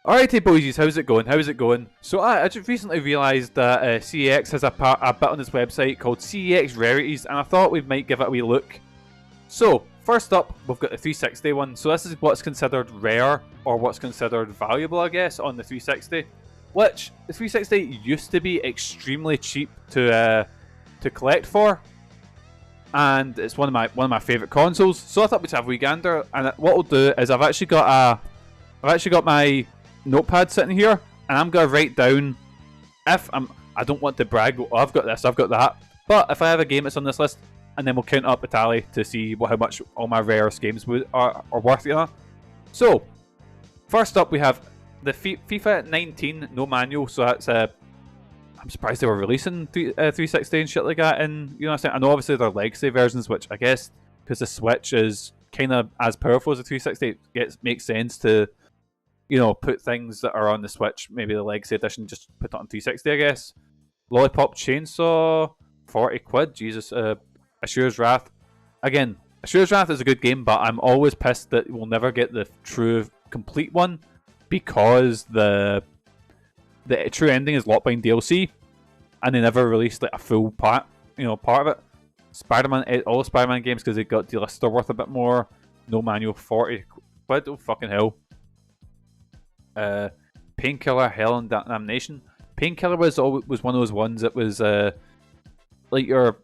Alrighty, boys, how's it going? How's it going? So I just recently realised that CeX has a bit on its website called CeX Rarities, and I thought we might give it a wee look. So first up, we've got the 360 one. So this is what's considered rare, or what's considered valuable, I guess, on the 360. Which the 360 used to be extremely cheap to collect for, and it's one of my favourite consoles. So I thought we'd have a wee gander, and what we'll do is I've actually got my notepad sitting here, and I'm gonna write down if I don't want to brag. Oh, I've got this, I've got that. But if I have a game that's on this list, and then we'll count up the tally to see how much all my rarest games are worth. You know. So first up, we have the FIFA 19 no manual. So that's I'm surprised they were releasing 360 and shit like that. And you know, I know obviously they're legacy versions, which I guess because the Switch is kind of as powerful as the 360, makes sense to, you know, put things that are on the Switch, maybe the Legacy Edition, just put it on 360, I guess. Lollipop Chainsaw, 40 quid, Jesus. Assure's Wrath. Again, Assure's Wrath is a good game, but I'm always pissed that we'll never get the true, complete one, because the true ending is locked behind DLC, and they never released like a full part of it. Spider-Man, all Spider-Man games, because they got delisted, are worth a bit more. No manual, 40 quid, oh fucking hell. Painkiller, Hell and Damnation. Painkiller was one of those ones that was like your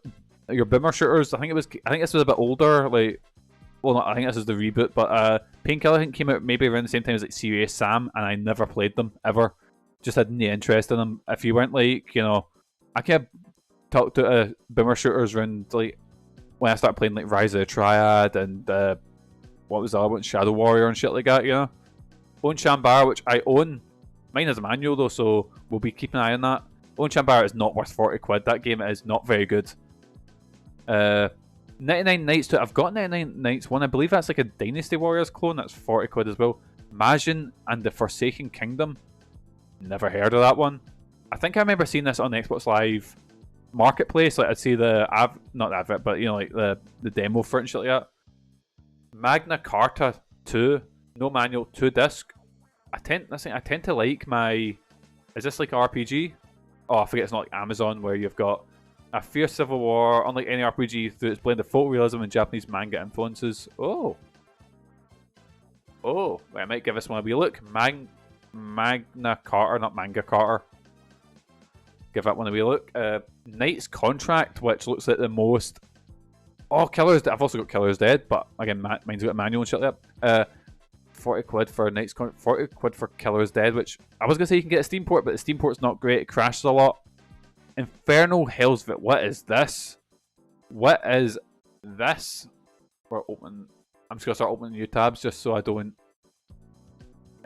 boomer shooters. I think this was a bit older. Like, well, not, I think this is the reboot, but Painkiller I think came out maybe around the same time as like Serious Sam, and I never played them ever. Just had no interest in them. If you weren't like, you know, I can't talk to boomer shooters around like when I started playing like Rise of the Triad and what was the other one, Shadow Warrior and shit like that, you know. Own Shambar, which I own. Mine is a manual though, so we'll be keeping an eye on that. Own Shambar is not worth 40 quid. That game is not very good. 99 Nights too. I've got 99 Nights one. I believe that's like a Dynasty Warriors clone. That's 40 quid as well. Majin and the Forsaken Kingdom. Never heard of that one. I think I remember seeing this on the Xbox Live Marketplace. Like I'd see not the advert, but you know, like the demo for it and shit like that. Magna Carta 2. No manual, 2 disc. I tend to like my. Is this like RPG? Oh, I forget it's not like Amazon where you've got a fierce civil war, unlike any RPG, through its blend of photorealism and Japanese manga influences. Oh, wait, I might give this one a wee look. Magna Carta, not Manga Carter. Give that one a wee look. Knight's Contract, which looks like the most. Oh, I've also got Killer's Dead, but again, mine's got a manual and shit like that. 40 quid for 40 quid for Killer's Dead, which I was gonna say you can get a Steam port, but the Steam port's not great. It crashes a lot. Infernal Hell's what is this? What is this? I'm just gonna start opening new tabs just so I don't.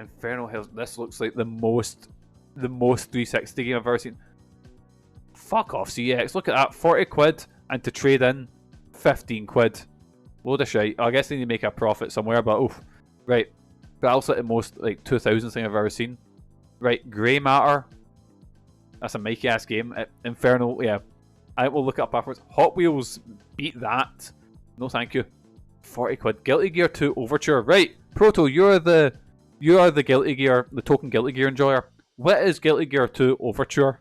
Infernal Hell's. This looks like the most 360 game I've ever seen. Fuck off, CX. Look at that, 40 quid, and to trade in, 15 quid. Load of shite. I guess they need to make a profit somewhere, but oof. Right. But also the most like 2000 thing I've ever seen. Right, Grey Matter. That's a Mikey ass game. Infernal, yeah. I will look it up afterwards. Hot Wheels, beat that. No thank you. 40 quid. Guilty Gear 2 Overture. Right, Proto, you're the Guilty Gear, the token Guilty Gear enjoyer. What is Guilty Gear 2 Overture?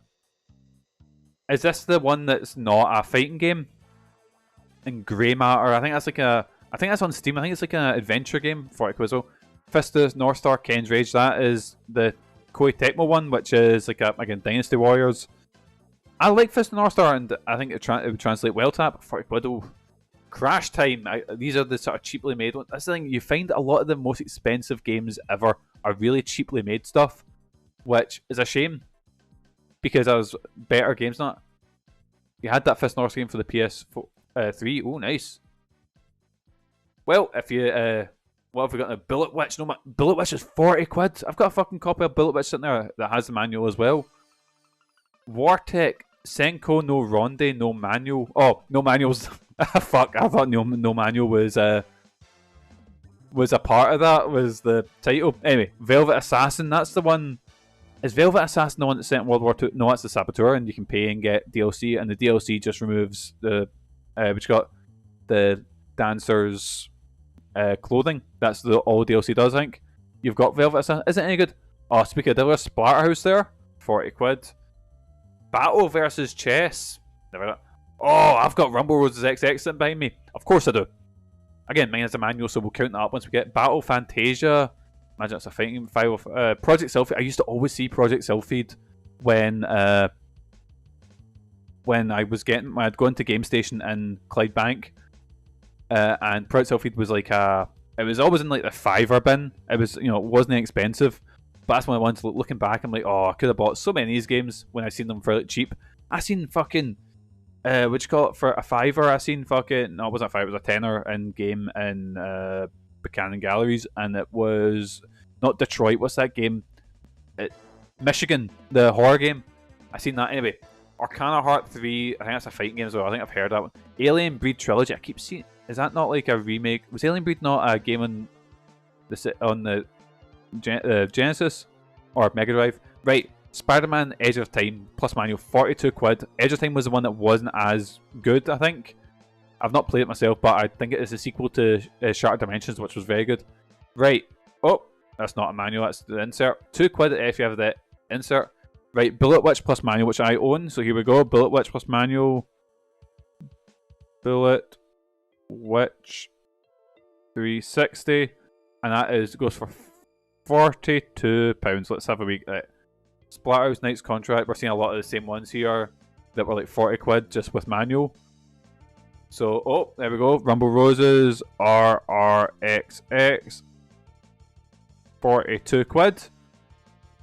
Is this the one that's not a fighting game? And Grey Matter, I think that's on Steam. I think it's like an adventure game. 40 quid. Fistus, North Star, Ken's Rage. That is the Koei Tecmo one, which is like again Dynasty Warriors. I like Fist of North Star, and I think it would translate well to that. 40 quid. Oh. Crash Time. These are the sort of cheaply made ones. That's the thing. You find a lot of the most expensive games ever are really cheaply made stuff, which is a shame because I was better games than that. You had that Fist of North game for the PS3. Oh, nice. Well, if you what have we got? A Bullet Witch. No, Bullet Witch is 40 quid. I've got a fucking copy of Bullet Witch sitting there that has the manual as well. Wartech Senko no Ronde no manual. Oh, no manuals. Fuck! I thought no manual was a part of that. Was the title anyway? Velvet Assassin. That's the one. Is Velvet Assassin the one that's set in World War II? No, it's the Saboteur, and you can pay and get DLC, and the DLC just removes the which got the dancers' clothing. That's all DLC does. I think you've got Velvet Assassin. Is it any good? Oh, speaking of Diller, Splatterhouse there, 40 quid. Battle versus chess. Never. Oh, I've got Rumble Roses XX sitting behind me. Of course I do. Again, mine is a manual, so we'll count that up once we get Battle Fantasia. Imagine it's a fighting file. Project Selfie. I used to always see Project Selfie when I I'd go into Game Station in Clydebank, and Project Selfie was like it was always in like the $5 bin. It was, it wasn't expensive. But that's one of the ones looking back, I'm like, oh, I could have bought so many of these games when I seen them for like cheap. I seen fucking what you call it for a $5? I seen fucking no, it wasn't a $5, it was a $10 in game in Buchanan Galleries, and it was not Detroit. What's that game? Michigan, the horror game. I seen that anyway. Arcana Heart 3. I think that's a fighting game as well. I think I've heard that one. Alien Breed Trilogy. I keep seeing. Is that not like a remake? Was Alien Breed not a game on the Genesis or Mega Drive? Right. Spider-Man Edge of Time plus manual, 42 quid. Edge of Time was the one that wasn't as good, I think. I've not played it myself, but I think it is a sequel to Shattered Dimensions, which was very good. Right. Oh, that's not a manual, that's the insert. 2 quid if you have the insert. Right, Bullet Witch plus manual, which I own. So here we go. Bullet Witch plus manual. Bullet Witch 360. And that goes for £42. Let's have a week. Splatterhouse Knight's Contract. We're seeing a lot of the same ones here that were like 40 quid just with manual. So, oh, there we go. Rumble Roses RRXX. 42 quid.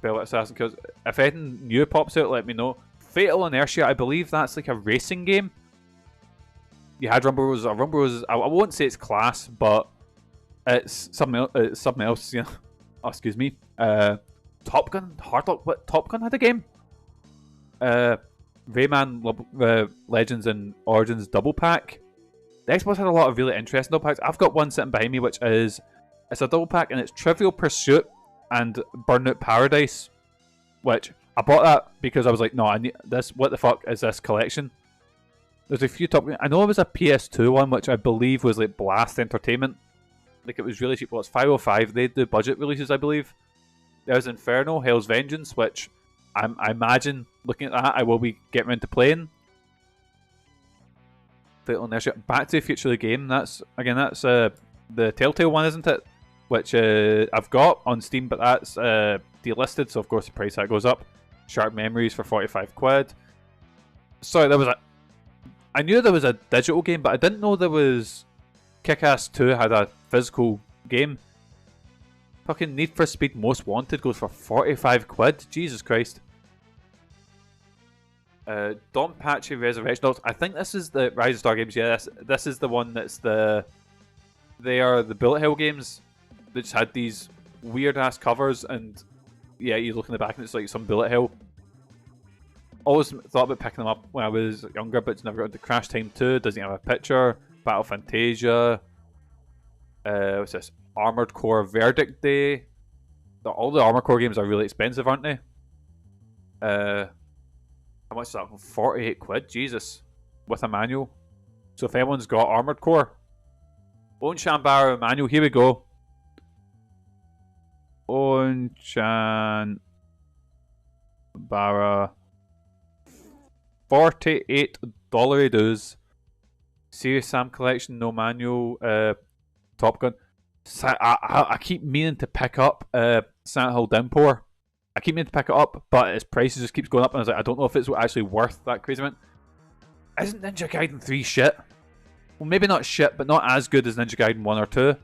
Velvet Assassin Kills. If anything new pops out, let me know. Fatal Inertia, I believe that's like a racing game. You had Rumble Roses. Rumble Roses, I won't say it's class, but it's something else, you know. Oh, excuse me. Top Gun, Hardlock, what? Top Gun had a game? Rayman Legends and Origins double pack. The Xbox had a lot of really interesting double packs. I've got one sitting behind me, which is, it's a double pack and it's Trivial Pursuit and Burnout Paradise, which I bought that because I was like, no, I need this. What the fuck is this collection? There's a few top. I know it was a PS2 one, which I believe was like Blast Entertainment. Like it was really cheap. Well, it's 505. They do budget releases, I believe. There's Inferno, Hell's Vengeance, which I imagine looking at that, I will be getting into playing. Fatal Inertia, Back to the Future the game. That's the Telltale one, isn't it? Which I've got on Steam, but that's delisted, so of course the price that goes up. Sharp Memories for 45 quid. Sorry, I knew there was a digital game, but I didn't know there was Kick-Ass 2 had a physical game. Fucking Need for Speed Most Wanted goes for 45 quid. Jesus Christ. Don Pachi Resurrection. I think this is the Rise of Star games. Yeah, this is the one that's they are the bullet hell games. They just had these weird ass covers, and yeah, you look in the back and it's like some bullet hell. Always thought about picking them up when I was younger, but it's never got into Crash Time 2. Doesn't have a picture. Battle Fantasia. What's this? Armored Core Verdict Day. All the Armored Core games are really expensive, aren't they? How much is that? 48 quid? Jesus. With a manual. So if anyone's got Armored Core, own Shambara manual, here we go. Own Shambara. $48 dues. Serious Sam Collection, no manual. Top Gun. I keep meaning to pick up Silent Hill Downpour. I keep meaning to pick it up, but its price just keeps going up, and I was like, I don't know if it's actually worth that crazy amount. Isn't Ninja Gaiden 3 shit? Well, maybe not shit, but not as good as Ninja Gaiden 1 or 2.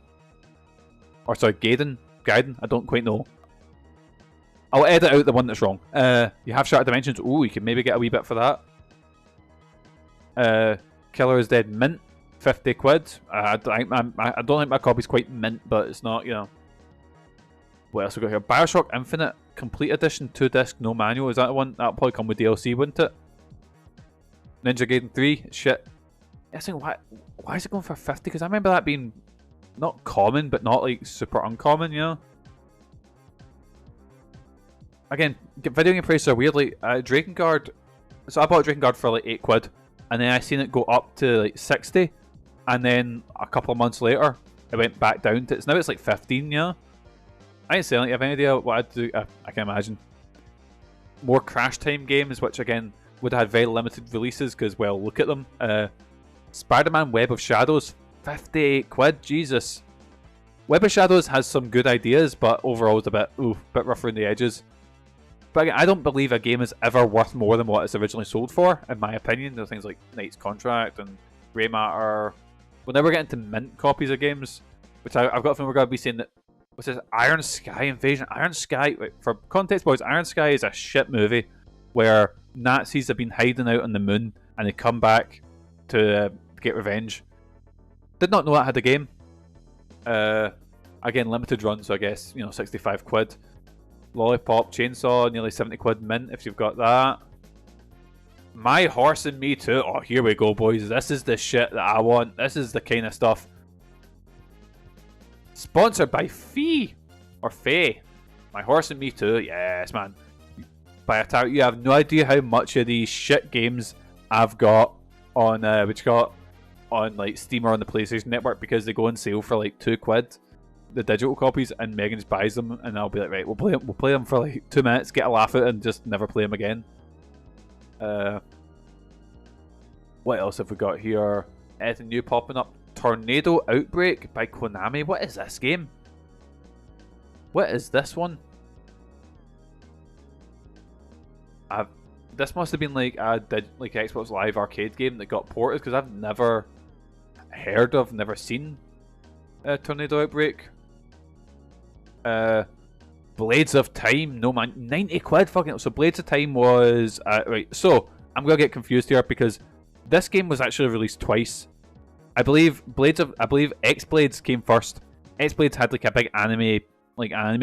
Or sorry, Gaiden, I don't quite know. I'll edit out the one that's wrong. You have Shattered Dimensions. Ooh, you can maybe get a wee bit for that. Killer is Dead Mint, 50 quid. I don't think my copy's quite mint, but it's not, you know. What else we got here? Bioshock Infinite Complete Edition, 2 disc, no manual. Is that the one? That'll probably come with DLC, wouldn't it? Ninja Gaiden 3, shit. I think, why is it going for 50? Because I remember that being not common, but not like super uncommon, you know? Again, video game prices are weird. Like Drakengard, so I bought Drakengard for like 8 quid, and then I seen it go up to like 60, and then a couple of months later, it went back down to, now it's like 15, yeah? I ain't saying, like, you have any idea what I'd do? I can imagine. More Crash Time games, which again would have had very limited releases because, well, look at them. Spider-Man Web of Shadows, 58 quid, Jesus. Web of Shadows has some good ideas, but overall it's a bit rough around the edges. But again, I don't believe a game is ever worth more than what it's originally sold for, in my opinion. There's things like Knight's Contract and Grey Matter. We'll never get into mint copies of games, which I've got a feeling we're going to be saying that. What's this? Iron Sky Invasion. Iron Sky, wait, for context, boys, Iron Sky is a shit movie where Nazis have been hiding out on the moon and they come back to get revenge. Did not know I had a game. Again, limited run, so I guess, 65 quid. Lollipop Chainsaw, nearly 70 quid mint if you've got that. My Horse and Me Too. Oh, here we go, boys. This is the shit that I want. This is the kind of stuff. Sponsored by Fee or Faye. My Horse and Me Too. Yes, man. By a tower, you have no idea how much of these shit games I've got on like Steam or on the PlayStation Network because they go on sale for like 2 quid, the digital copies, and Megan just buys them, and I'll be like, right, we'll play them for like 2 minutes, get a laugh at it, and just never play them again. What else have we got here? Anything new popping up? Tornado Outbreak by Konami. What is this game? What is this one? This must have been like a Xbox Live arcade game that got ported, because I've never heard of, never seen Tornado Outbreak. Blades of Time. No, man, 90 quid. Fucking. So Blades of Time was right. So I'm gonna get confused here because this game was actually released twice. I believe X Blades came first. X Blades had like a big anime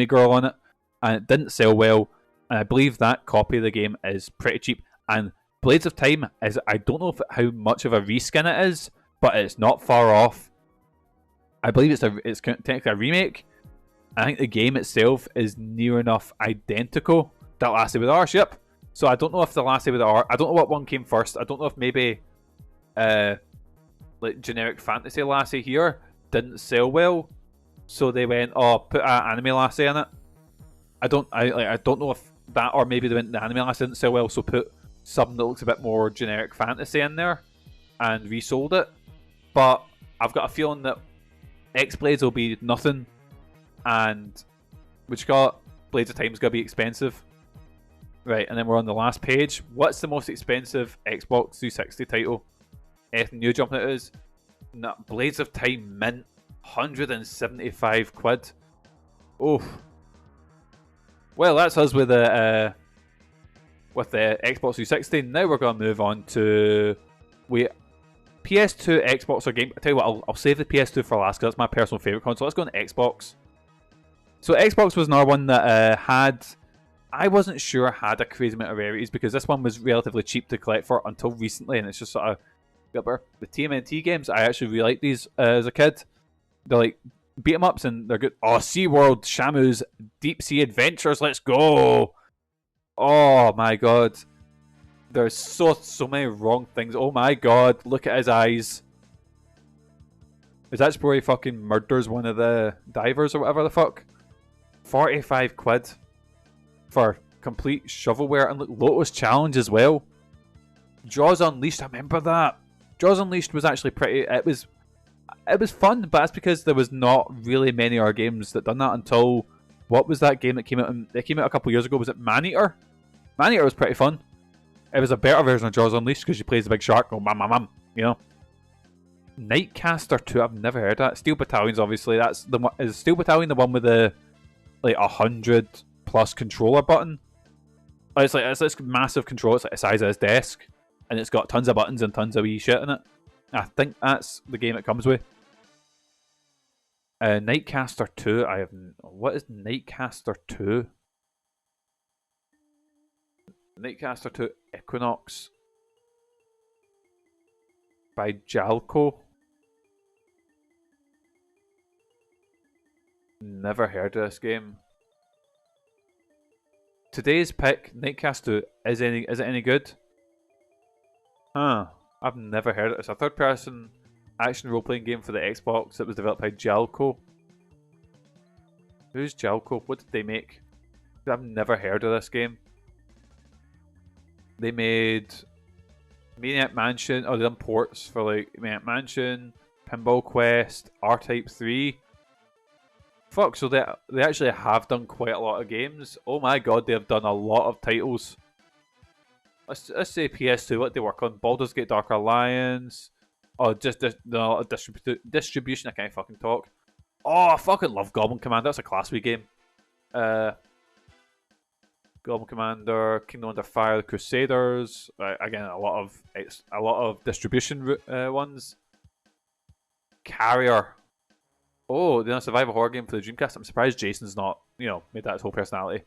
girl on it, and it didn't sell well. And I believe that copy of the game is pretty cheap. And Blades of Time is, I don't know how much of a reskin it is, but it's not far off. I believe it's technically a remake. I think the game itself is near enough identical. That Lassie with R, yep. So I don't know if the Lassie with R, I don't know what one came first. I don't know if maybe like generic fantasy Lassie here didn't sell well, so they went, oh, put an anime Lassie in it. I don't know if that, or maybe they went, the anime Lassie didn't sell well, so put something that looks a bit more generic fantasy in there and resold it. But I've got a feeling that X Blades will be nothing, and which got Blades of Time is gonna be expensive. Right, and then we're on the last page. What's the most expensive Xbox 360 title? Anything new jumping out is? No, Blades of Time mint, 175 quid. Oh. Well, that's us with the Xbox 360. Now we're going to move on to PS2, Xbox, or Game. I tell you what, I'll save the PS2 for last because that's my personal favorite console. Let's go on Xbox. So Xbox was another one that I wasn't sure had a crazy amount of rarities because this one was relatively cheap to collect for until recently, and it's just sort of the TMNT games. I actually really liked these as a kid. They're like beat 'em ups and they're good. Oh, SeaWorld, Shamu's Deep Sea Adventures, let's go! Oh my god, there's so many wrong things. Oh my god, look at his eyes. Is that where he fucking murders one of the divers or whatever the fuck? 45 quid for complete shovelware, and look, Lotus Challenge as well. Jaws Unleashed, I remember that. Jaws Unleashed was actually pretty. It was fun, but that's because there was not really many other games that done that until, what was that game that came out? It came out a couple years ago. Was it Maneater? Maneater was pretty fun. It was a better version of Jaws Unleashed because you play as a big shark. Oh, mam, you know. Nightcaster 2, I've never heard of that. Steel Battalion's obviously, that's the one. Is Steel Battalion the one with the like 100+ controller button? It's this massive controller. It's like the size of his desk, and it's got tons of buttons and tons of wee shit in it. I think that's the game it comes with. Nightcaster 2. What is Nightcaster 2? Nightcaster 2 Equinox by Jalco. Never heard of this game. Today's pick, Nightcaster 2. Is it any good? Huh. I've never heard of it. It's a third-person action role-playing game for the Xbox that was developed by Jalco. Who's Jalco? What did they make? I've never heard of this game. They made Maniac Mansion. Oh, they done ports for like Maniac Mansion, Pinball Quest, R-Type 3. Fuck, so they actually have done quite a lot of games. Oh my god, they have done a lot of titles. Let's say PS2, what they work on? Baldur's Gate Dark Alliance. Oh, just no, distribution, I can't fucking talk. Oh, I fucking love Goblin Commander, that's a Class B game. Goblin Commander, Kingdom Under Fire, The Crusaders. Again, a lot of distribution ones. Carrier. Oh, they're a survival horror game for the Dreamcast. I'm surprised Jason's not, made that his whole personality.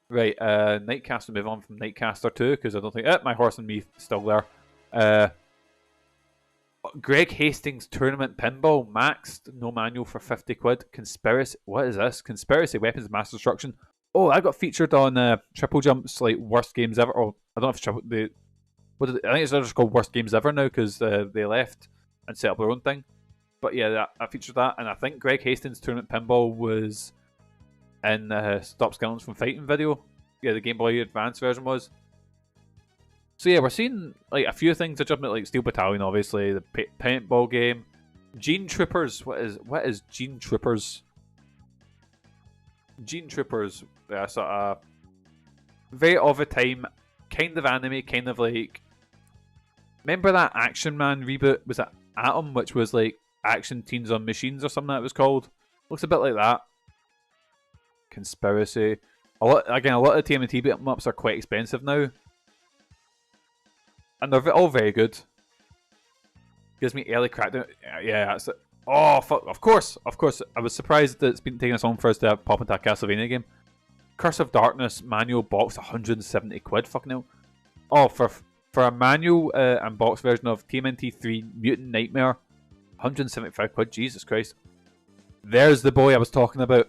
Right, Nightcaster, move on from Nightcaster 2, because I don't think... my Horse and Me still there. Greg Hastings Tournament Pinball, maxed, no manual for 50 quid. Conspiracy, what is this? Conspiracy Weapons Mass Destruction. Oh, I got featured on Triple Jump's like worst games ever. Oh, I don't know if it's Triple... I think it's just called Worst Games Ever now, because they left and set up their own thing. But yeah, I featured that, and I think Greg Hastings Tournament Pinball was in Stop Skeletons from Fighting video. Yeah, the Game Boy Advance version was. So yeah, we're seeing like a few things. I jumped at like Steel Battalion, obviously, the paintball game, Gene Troopers. What is Gene Troopers? Gene Troopers. Yeah, sort of very of a time, kind of anime, kind of like. Remember that Action Man reboot? Was it Atom, which was like Action Teens on Machines or something that it was called? Looks a bit like that. Conspiracy. A lot of the TMNT beat-em-ups are quite expensive now. And they're all very good. Gives me early Crackdown. Yeah, that's it. Oh, fuck. Of course. I was surprised that it's been taking us on for us to pop into a Castlevania game. Curse of Darkness manual box, 170 quid. Fucking hell. Oh, for a manual and box version of TMNT 3 Mutant Nightmare, 175 quid. Jesus Christ. There's the boy I was talking about.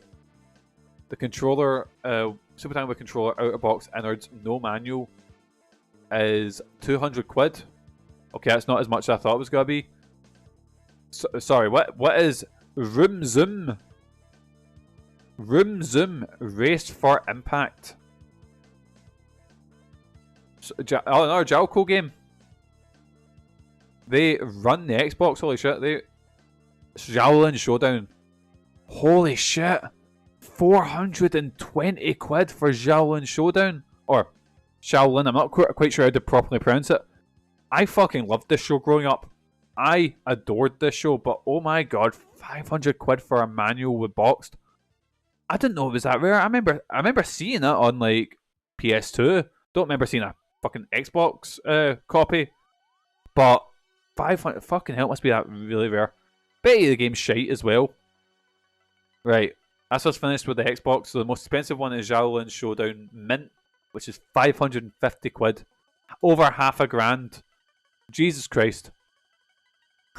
The controller, Super Tango controller, out of box, innards, no manual, is 200 quid. Okay, that's not as much as I thought it was going to be. Sorry, what is Room Zoom? Room Zoom Race for Impact. Another Jalco game. They run the Xbox, holy shit. Shaolin Showdown. Holy shit. 420 quid for Shaolin Showdown. Or Shaolin, I'm not quite sure how to properly pronounce it. I fucking loved this show growing up. I adored this show, but oh my god, 500 quid for a manual with boxed. I didn't know it was that rare. I remember seeing it on like PS2. Don't remember seeing a fucking Xbox copy. But 500, fucking hell, it must be that really rare. Bet you the game's shite as well. Right, that's what's finished with the Xbox. So the most expensive one is Shaolin Showdown Mint, which is 550 quid. Over half a grand. Jesus Christ.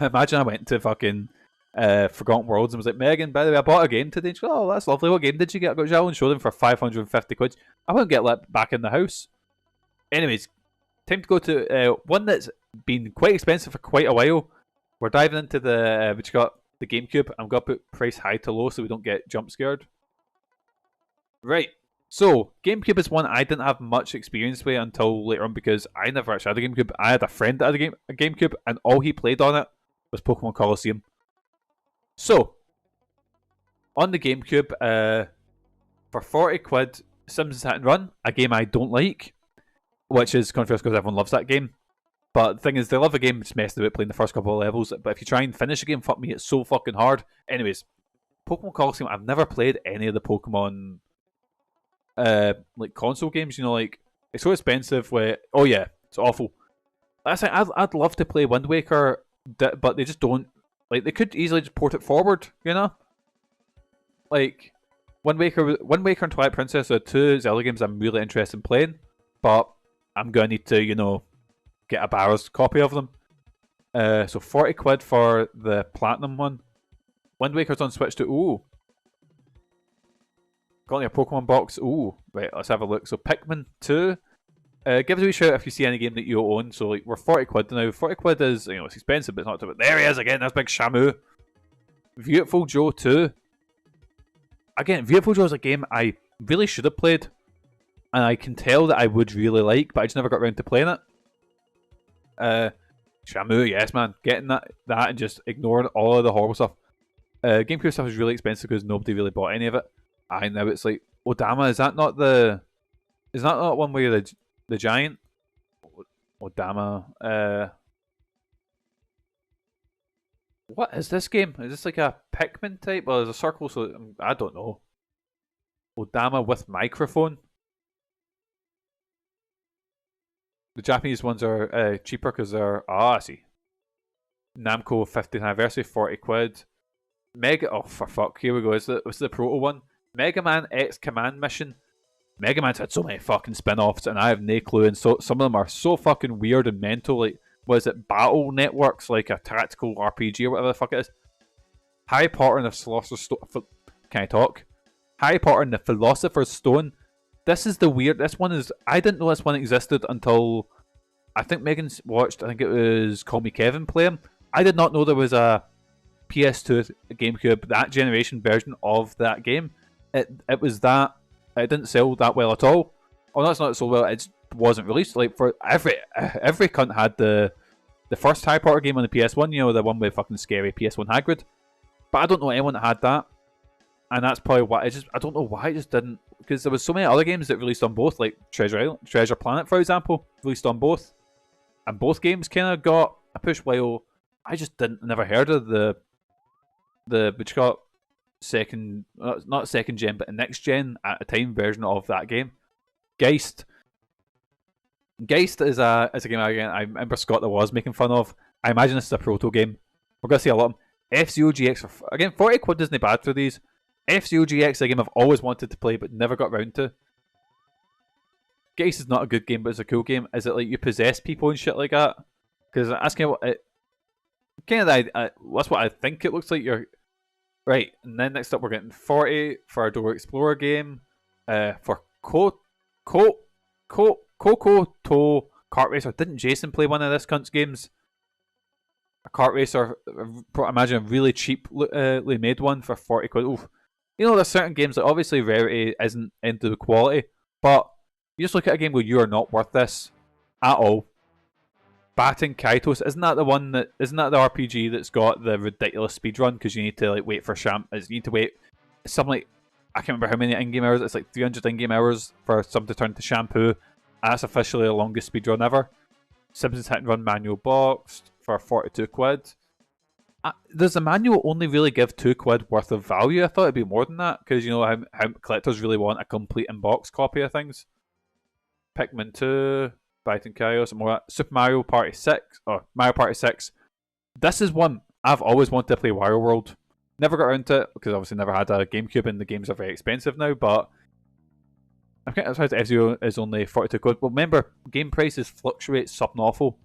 Imagine I went to fucking Forgotten Worlds and was like, Megan, by the way, I bought a game today. And she goes, oh, that's lovely. What game did you get? I got Shaolin Showdown for 550 quid. I won't get let back in the house. Anyways, time to go to one that's been quite expensive for quite a while. We're diving into the GameCube. I'm going to put price high to low so we don't get jump scared. Right. So, GameCube is one I didn't have much experience with until later on because I never actually had a GameCube. I had a friend that had a GameCube and all he played on it was Pokemon Coliseum. So, on the GameCube, for 40 quid, Sims Hit and Run, a game I don't like, which is controversial because everyone loves that game. But the thing is, they love a game, just messing about playing the first couple of levels. But if you try and finish a game, fuck me, it's so fucking hard. Anyways, Pokemon Coliseum, I've never played any of the Pokemon like console games, like it's so expensive oh yeah, it's awful. That's like, I'd love to play Wind Waker, but they just don't. Like, they could easily just port it forward, like Wind Waker and Twilight Princess are two Zelda games I'm really interested in playing, but I'm gonna need to get a Barrows copy of them. So 40 quid for the Platinum one. Wind Waker's on Switch too. Ooh. Got your Pokemon box. Ooh, right, let's have a look. So Pikmin 2. Give us a wee shout if you see any game that you own. So like we're 40 quid now. 40 quid is, it's expensive, but it's not too bad. There he is again, that's Big Shamu. Beautiful Joe 2. again, Beautiful Joe is a game I really should have played, and I can tell that I would really like, but I just never got around to playing it. Shamu, yes, man, getting that and just ignoring all of the horrible stuff. GameCube stuff is really expensive because nobody really bought any of it. I know it's like Odama. Is that not the? Is that not one where you're the giant? Odama. What is this game? Is this like a Pikmin type? Well, there's a circle, so I don't know. Odama with microphone. The Japanese ones are cheaper because they're... I see. Namco 50th anniversary, 40 quid. Mega... Oh, for fuck. Here we go. It's the Proto one. Mega Man X Command Mission. Mega Man's had so many fucking spin-offs, and I have no clue, and so some of them are so fucking weird and mental. Like, what is it? Battle Networks, like a tactical RPG or whatever the fuck it is. Harry Potter and the Philosopher's Stone... Can I talk? Harry Potter and the Philosopher's Stone. This is the weird... This one is... I didn't know this one existed until... I think Megan's watched... I think it was Call Me Kevin play him. I did not know there was a PS2, GameCube, that generation version of that game. It was that... It didn't sell that well at all. Oh, that's not so well. It wasn't released. Like, for every cunt had the first Harry Potter game on the PS1, you know, the one with fucking scary PS1 Hagrid. But I don't know anyone that had that. And that's probably why I don't know why it just didn't, because there was so many other games that released on both, like Treasure Planet, for example, released on both, and both games kind of got a push. While I just never heard of the what you call it, second, not second gen, but a next gen at a time version of that game. Geist is a game again. I remember Scott that was making fun of. I imagine this is a proto game. We're gonna see a lot of them. F-Zero GX again. 40 quid isn't bad for these. F-Zero GX is a game I've always wanted to play but never got round to. Geist is not a good game, but it's a cool game. Is it like you possess people and shit like that? Because that's kind of what it... Kind of that's what I think it looks like. You're right. And then next up we're getting 40 for our Door Explorer game. For Coco To Kart Racer. Didn't Jason play one of this cunt's games? A kart racer. I imagine a really cheaply made one for 40 quid. Oof. You know, there's certain games that obviously Rarity isn't into the quality, but you just look at a game where you are not worth this at all. Batten Kaitos, isn't that the RPG that's got the ridiculous speedrun because you need to like wait for you need to wait something like, I can't remember how many in-game hours. It's like 300 in-game hours for something to turn to shampoo. And that's officially the longest speedrun ever. Simpsons Hit and Run manual boxed for 42 quid. Does the manual only really give 2 quid worth of value? I thought it'd be more than that, because you know how collectors really want a complete in-box copy of things. Pikmin 2, Byte and Chaos, and more. Super Mario Party 6, or Mario Party 6. This is one I've always wanted to play. Wario World. Never got around to it, because obviously never had a GameCube, and the games are very expensive now, but I'm kind of surprised F-Zero is only 42 quid. But remember, game prices fluctuate something awful.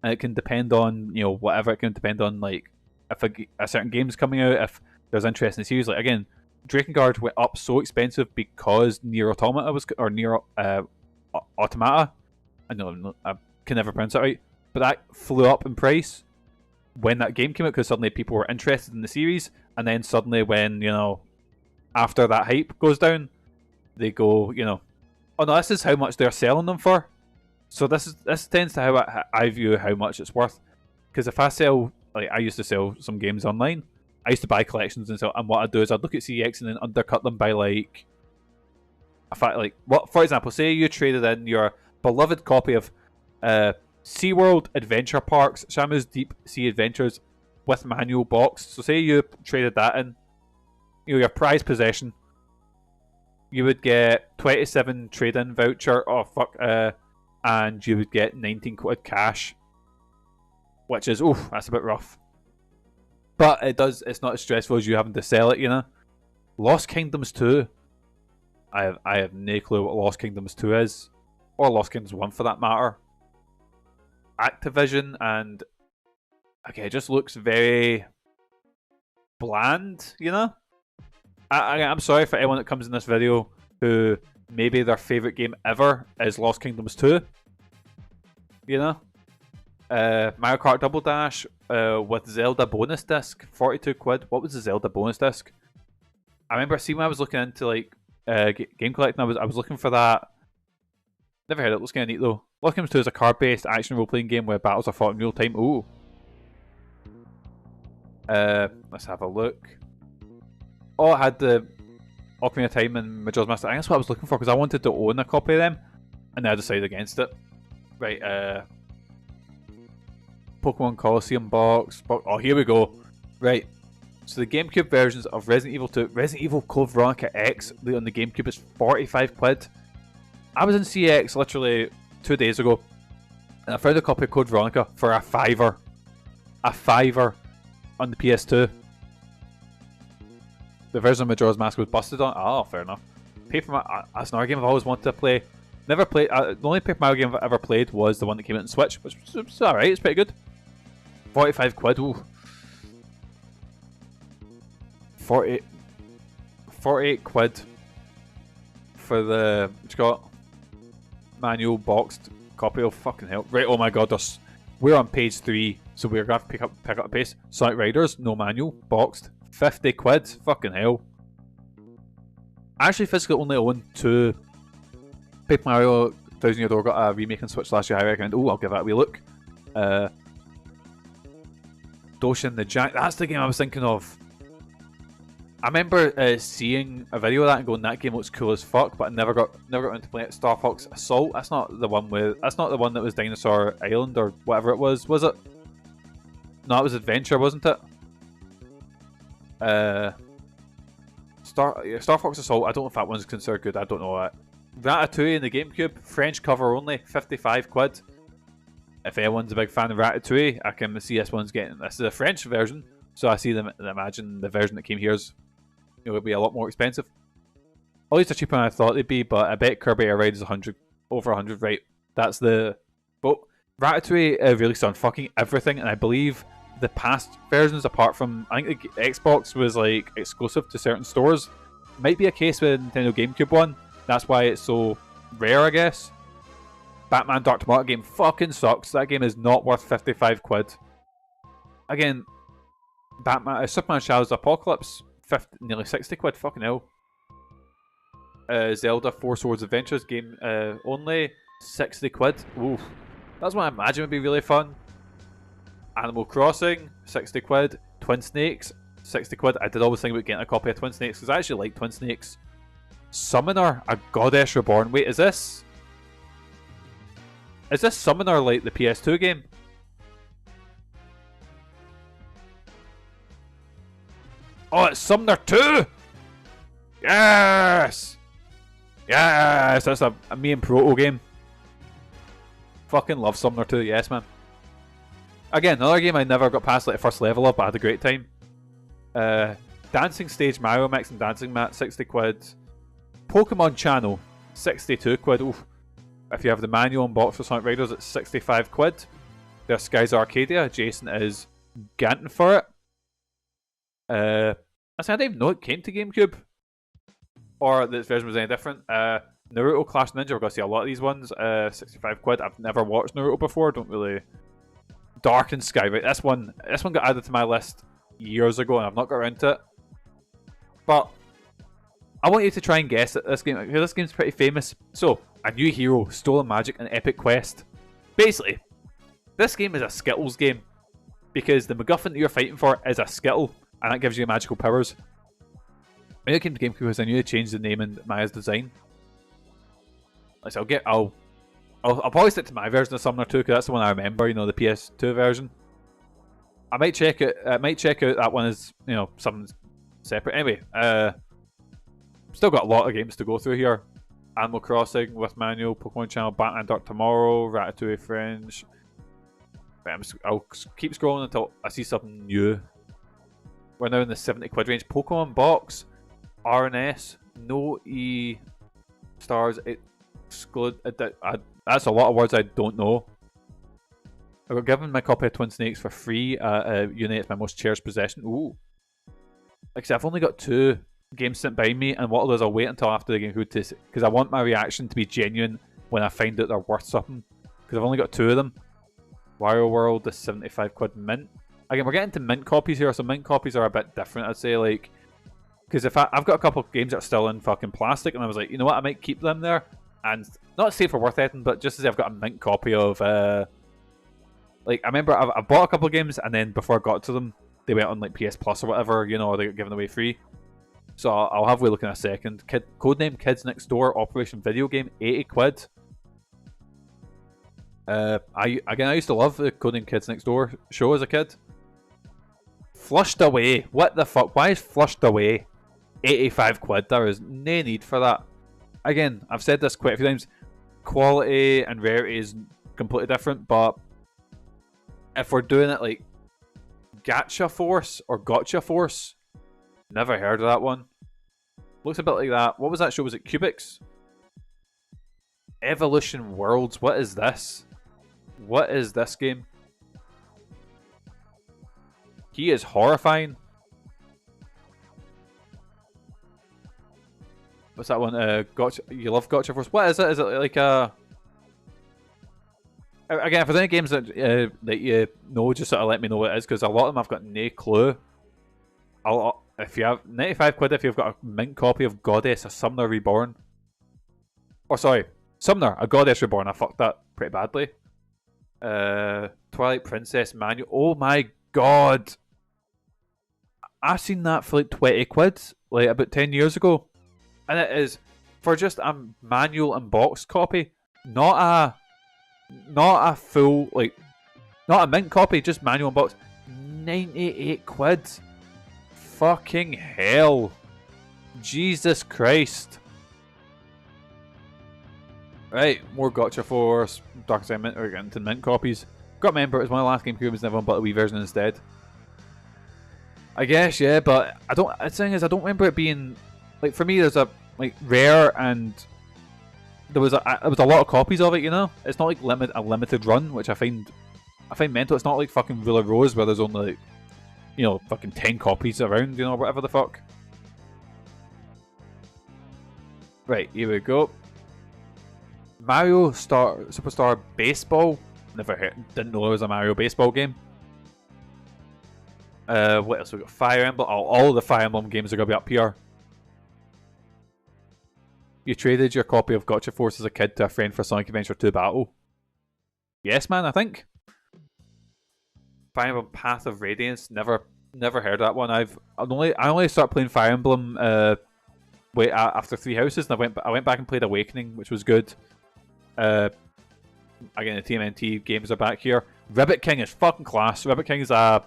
And it can depend on, you know, whatever. It can depend on, like, if a certain game's coming out, if there's interest in the series. Like, again, Drakengard went up so expensive because Nier Automata was, or Nier Automata. I can never pronounce it right. But that flew up in price when that game came out because suddenly people were interested in the series. And then suddenly when, you know, after that hype goes down, they go, you know, oh no, this is how much they're selling them for. So this tends to how I view how much it's worth. Because if I sell, like I used to sell some games online, I used to buy collections and sell. And what I'd do is I'd look at CeX and then undercut them by like, what, for example, say you traded in your beloved copy of SeaWorld Adventure Parks, Shamu's Deep Sea Adventures with manual box. So say you traded that in, you know, your prized possession. You would get 27 trade-in voucher. Oh fuck. And you would get 19 quid cash, which is, oof, that's a bit rough. But it's not as stressful as you having to sell it, you know. Lost Kingdoms 2. I have no clue what Lost Kingdoms 2 is, or Lost Kingdoms 1 for that matter. Activision, and okay, it just looks very bland, you know. I'm sorry for anyone that comes in this video who maybe their favourite game ever is Lost Kingdoms 2. You know? Mario Kart Double Dash with Zelda bonus disc, 42 quid. What was the Zelda bonus disc? I remember seeing when I was looking into like game collecting, I was looking for that. Never heard it. Looks kind of neat though. Welcome to is a card-based action role-playing game where battles are fought in real time. Ooh. Let's have a look. Oh, I had the Ocarina of Time and Majora's Mask. I think that's what I was looking for because I wanted to own a copy of them, and then I decided against it. Right. Pokemon Colosseum box. Oh, here we go. Right. So the GameCube versions of Resident Evil 2, Resident Evil Code Veronica X on the GameCube is 45 quid. I was in CeX literally 2 days ago, and I found a copy of Code Veronica for a fiver. A fiver on the PS2. The version of Majora's Mask was busted on. Oh, fair enough. Paper Mario, that's another game I've always wanted to play. Never played. The only Paper Mario game I've ever played was the one that came out on Switch, which was alright. It's pretty good. 45 quid. Ooh. 48 quid for the what you got manual boxed copy of fucking hell. Right, oh my god, we're on page 3, so we're gonna have to pick up the pace. CeX Riders, no manual, boxed, 50 quid, fucking hell. I actually physically only own 2. Paper Mario 1000 Year Door got a remake on Switch last year. I recommend. Oh, I'll give that a wee look. Doshin the Jack. That's the game I was thinking of. I remember seeing a video of that and going, "That game looks cool as fuck," but I never got around to playing it. Star Fox Assault. That's not the one that was Dinosaur Island or whatever it was it? No, it was Adventure, wasn't it? Star Fox Assault. I don't know if that one's considered good. I don't know that. Ratatouille in the GameCube, French cover only, 55 quid. If anyone's a big fan of Ratatouille, I can see this one's getting. This is a French version, so I see them. Imagine the version that came here is, it'll be a lot more expensive. At least they're cheaper than I thought they'd be, but I bet Kirby Air Ride is over 100. Right, that's the. But Ratatouille released on fucking everything, and I believe the past versions, apart from I think the Xbox was like exclusive to certain stores. Might be a case with Nintendo GameCube one. That's why it's so rare, I guess. Batman Dark Tomato game fucking sucks. That game is not worth 55 quid. Again, Superman Shadows Apocalypse, nearly 60 quid. Fucking hell. Zelda Four Swords Adventures game only 60 quid. Ooh, that's what I imagine would be really fun. Animal Crossing, 60 quid. Twin Snakes, 60 quid. I did always think about getting a copy of Twin Snakes because I actually like Twin Snakes. Summoner, a Goddess Reborn. Wait, is this Summoner like the PS2 game? Oh, it's Summoner 2! Yes! Yes! That's a me and Proto game. Fucking love Summoner 2, yes man. Again, another game I never got past like the first level of, but I had a great time. Dancing Stage Mario Mix and Dancing Mat, 60 quid. Pokemon Channel, 62 quid. Oof. If you have the manual and box for CeX Riders, it's 65 quid. There's Skies Arcadia. Jason is ganting for it. I didn't even know it came to GameCube. Or this version was any different. Naruto Clash Ninja, we're going to see a lot of these ones. 65 quid. I've never watched Naruto before. Don't really. Dark and Sky, right? This one got added to my list years ago and I've not got around to it. But I want you to try and guess at this game, because this game's pretty famous. So, a new hero, stolen magic, and epic quest. Basically, this game is a Skittles game, because the MacGuffin that you're fighting for is a Skittle, and that gives you magical powers. When it came to GameCube, I knew they changed the name and Maya's design. Like, so I'll probably stick to my version of Summoner 2, because that's the one I remember, you know, the PS2 version. I might check out that one as, you know, something separate. Anyway, still got a lot of games to go through here. Animal Crossing with manual, Pokemon Channel, Batman Dark Tomorrow, Ratatouille French. I'll keep scrolling until I see something new. We're now in the 70 quid range. Pokemon Box, RNS, no E stars, exclude. That's a lot of words I don't know. I got given my copy of Twin Snakes for free at uni. It's my most cherished possession. Ooh. Like I said, I've only got 2 games sitting behind me, and what I'll do is I'll wait until after the game because I want my reaction to be genuine when I find out they're worth something. Because I've only got 2 of them. Wario World is 75 quid mint. Again, we're getting to mint copies here, so mint copies are a bit different. I'd say, like, Because if I've got a couple of games that are still in fucking plastic, and I was like, you know what, I might keep them there, and not say for worth anything, but just as I've got a mint copy of, like, I remember I bought a couple of games, and then before I got to them, they went on like PS Plus or whatever, you know, or they got given away free. So I'll have a wee look in a second. Codename Kids Next Door Operation Video Game, 80 quid. I used to love the Codename Kids Next Door show as a kid. Flushed away. What the fuck? Why is flushed away 85 quid? There is no need for that. Again, I've said this quite a few times. Quality and rarity is completely different, but if we're doing it like Gacha Force or Gotcha Force, never heard of that one. Looks a bit like that. What was that show? Was it Cubics? Evolution Worlds. What is this? What is this game? He is horrifying. What's that one? Gotcha. You love Gotcha Force. What is it? Is it like a... Again, if there's any games that you know, just sort of let me know what it is, because a lot of them I've got no clue. If you have 95 quid, if you've got a mint copy of Goddess, a Summoner Reborn. Or sorry, Summoner, a Goddess Reborn. I fucked that pretty badly. Twilight Princess manual. Oh my god. I've seen that for like 20 quid, like about 10 years ago. And it is for just a manual and box copy, not a full, like, not a mint copy, just manual and box. 98 quid. Fucking hell. Jesus Christ. Right, more Gotcha Force, Dark Side Mint, we're getting to mint copies. Got to remember, it was one of the last GameCubes, never bought a Wii version instead. I guess, yeah, but I don't, the thing is, I don't remember it being, like, for me, there's a, like, rare, and there was a lot of copies of it, you know? It's not like a limited run, which I find mental. It's not like fucking Ruler Rose, where there's only, like, you know, fucking 10 copies around, you know, whatever the fuck. Right, here we go. Mario Superstar Baseball. Never heard, didn't know there was a Mario baseball game. What else we got? Fire Emblem. Oh, all the Fire Emblem games are gonna be up here. You traded your copy of Gotcha Force as a kid to a friend for Sonic Adventure 2 Battle. Yes, man, I think. Fire Emblem Path of Radiance. Never heard of that one. I only started playing Fire Emblem after Three Houses, and I went back and played Awakening, which was good. Again, the TMNT games are back here. Ribbit King is fucking class. Ribbit King is a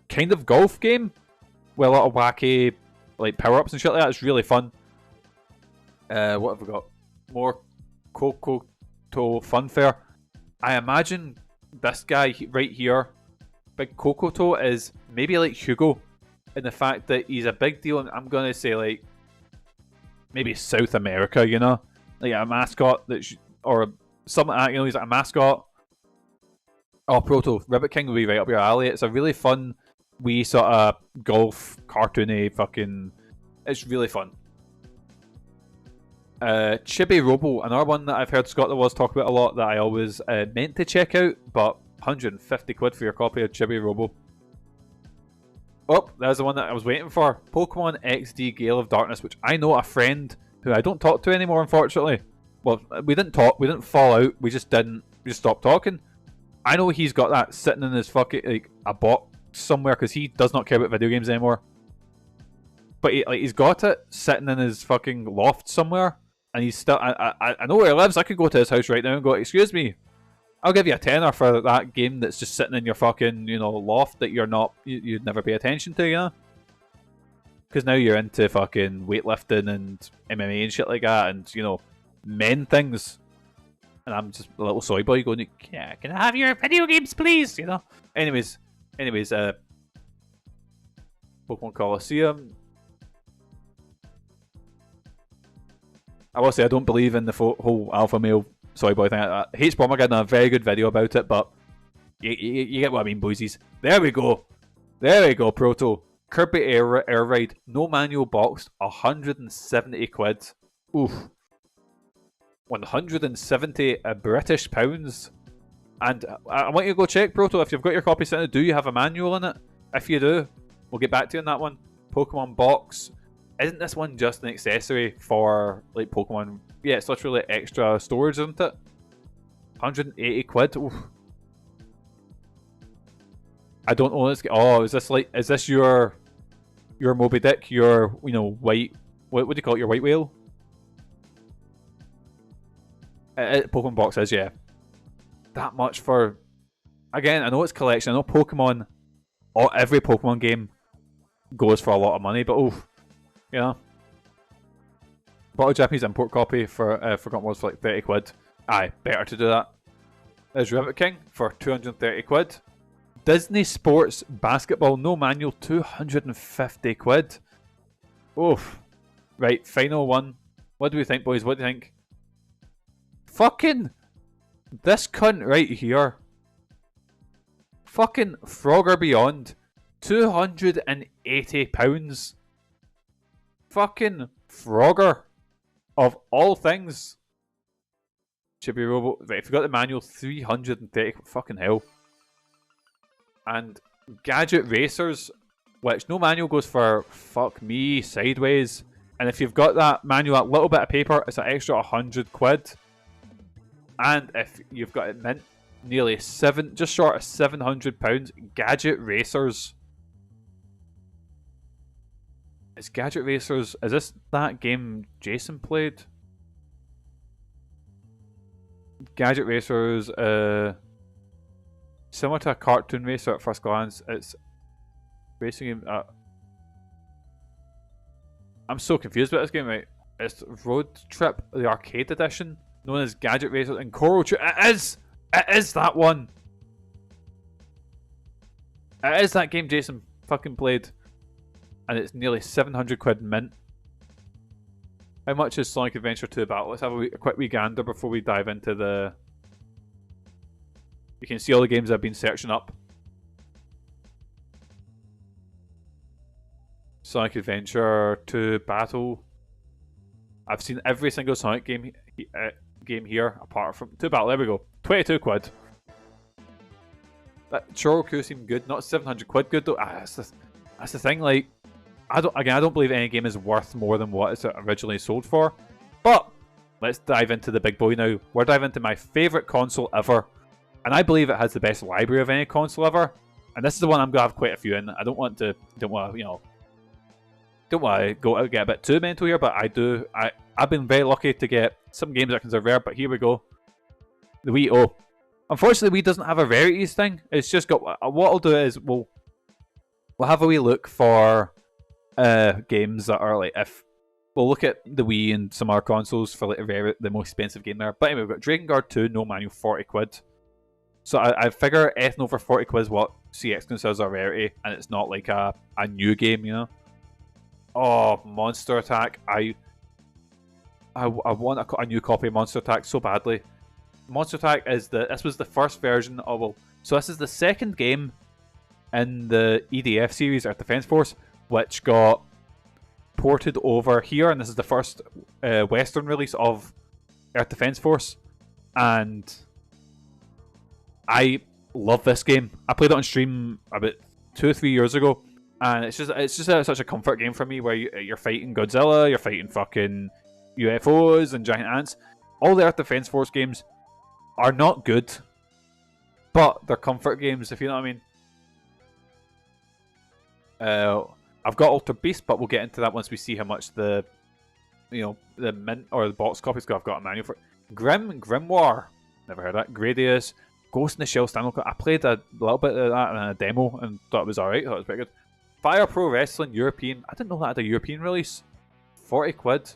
kind of golf game with a lot of wacky like power-ups and shit like that. It's really fun. What have we got? More Kokoto Funfair. I imagine this guy right here, Big Kokoto, is maybe like Hugo in the fact that he's a big deal. I'm gonna say like maybe South America, you know, like a mascot or something like that. You know, he's like a mascot. Oh, Proto Ribbit King will be right up your alley. It's a really fun wee sort of golf cartoony fucking. It's really fun. Chibi Robo, another one that I've heard Scott was talk about a lot that I always meant to check out, but 150 quid for your copy of Chibi Robo. Oh, there's the one that I was waiting for. Pokemon XD Gale of Darkness, which I know a friend who I don't talk to anymore, unfortunately. Well, we didn't fall out, we just stopped talking. I know he's got that sitting in his fucking, like, a box somewhere, because he does not care about video games anymore. But he's got it sitting in his fucking loft somewhere, and he's still, I know where he lives. I could go to his house right now and go, excuse me, I'll give you a tenner for that game that's just sitting in your fucking, you know, loft that you'd never pay attention to, you know? Because now you're into fucking weightlifting and MMA and shit like that, and, you know, men things. And I'm just a little soy boy going, yeah, can I have your video games, please? You know? Anyways, Pokemon Coliseum. I will say I don't believe in the whole alpha male soy boy thing. H-Bombergan done a very good video about it, but you get what I mean, boysies. There we go, Proto. Kirby Air Ride, no manual boxed, 170 quid. Oof. 170 British pounds. And I want you to go check, Proto, if you've got your copy sitting, do you have a manual in it? If you do, we'll get back to you on that one. Pokemon box. Isn't this one just an accessory for like Pokemon? Yeah, it's literally extra storage, isn't it? 180 quid. Oof. I don't own this. Oh, is this your Moby Dick? Your white, what do you call it? Your white whale? Pokemon box is, yeah. That much for, again, I know it's collection. I know Pokemon, or every Pokemon game goes for a lot of money, but oof, you know. Bought a Japanese import copy for Forgotten Worlds for like 30 quid. Aye, better to do that. There's Rivet King for 230 quid. Disney Sports Basketball, no manual, 250 quid. Oof. Right, final one. What do we think, boys? What do you think? Fucking this cunt right here. Fucking Frogger Beyond. £280. Fucking Frogger. Of all things. Chibi Robo. Right, if you got the manual, 330. Fucking hell. And Gadget Racers, which no manual goes for, fuck me, sideways. And if you've got that manual, that little bit of paper, it's an extra 100 quid. And if you've got it mint, nearly just short of £700. Gadget Racers. Is Gadget Racers, is this that game Jason played? Gadget Racers, similar to a cartoon racer at first glance. It's racing game. I'm so confused about this game, right? It's Road Trip, the arcade edition, known as Gadget Racers and Coral Trip. It is that one. It is that game Jason fucking played. And it's nearly 700 quid mint. How much is Sonic Adventure 2 Battle? Let's have a quick wee gander before we dive into the... You can see all the games I've been searching up. Sonic Adventure 2 Battle. I've seen every single Sonic game here, apart from 2 Battle. There we go. 22 quid. That Choroku seemed good. Not 700 quid good though. That's the thing, like... I don't believe any game is worth more than what it's originally sold for. But let's dive into the big boy now. We're diving into my favourite console ever. And I believe it has the best library of any console ever. And this is the one I'm gonna have quite a few in. I don't want to get a bit too mental here, but I've been very lucky to get some games that consider rare, but here we go. The Wii O. Unfortunately, the Wii doesn't have a rarities thing. It's just got, what I'll do is we'll have a wee look for games that are like, if we'll look at the Wii and some other consoles for like the most expensive game there. But anyway, we've got Dragon Guard 2, no manual, 40 quid. So I figure anything over 40 quid is what CeX considers a rarity, and it's not like a new game, you know. Oh, Monster Attack! I want a new copy of Monster Attack so badly. Monster Attack is this was the first version of, so this is the second game in the EDF series, Earth Defense Force, which got ported over here, and this is the first Western release of Earth Defense Force, and I love this game. I played it on stream about 2 or 3 years ago, and it's just such a comfort game for me, where you're fighting Godzilla, you're fighting fucking UFOs and giant ants. All the Earth Defense Force games are not good, but they're comfort games, if you know what I mean. I've got Ultra Beast, but we'll get into that once we see how much the mint or the box copies go. I've got a manual for Grimoire. Never heard of that. Gradius, Ghost in the Shell standalone. I played a little bit of that in a demo and thought it was alright. Thought it was pretty good. Fire Pro Wrestling European. I didn't know that had a European release. 40 quid.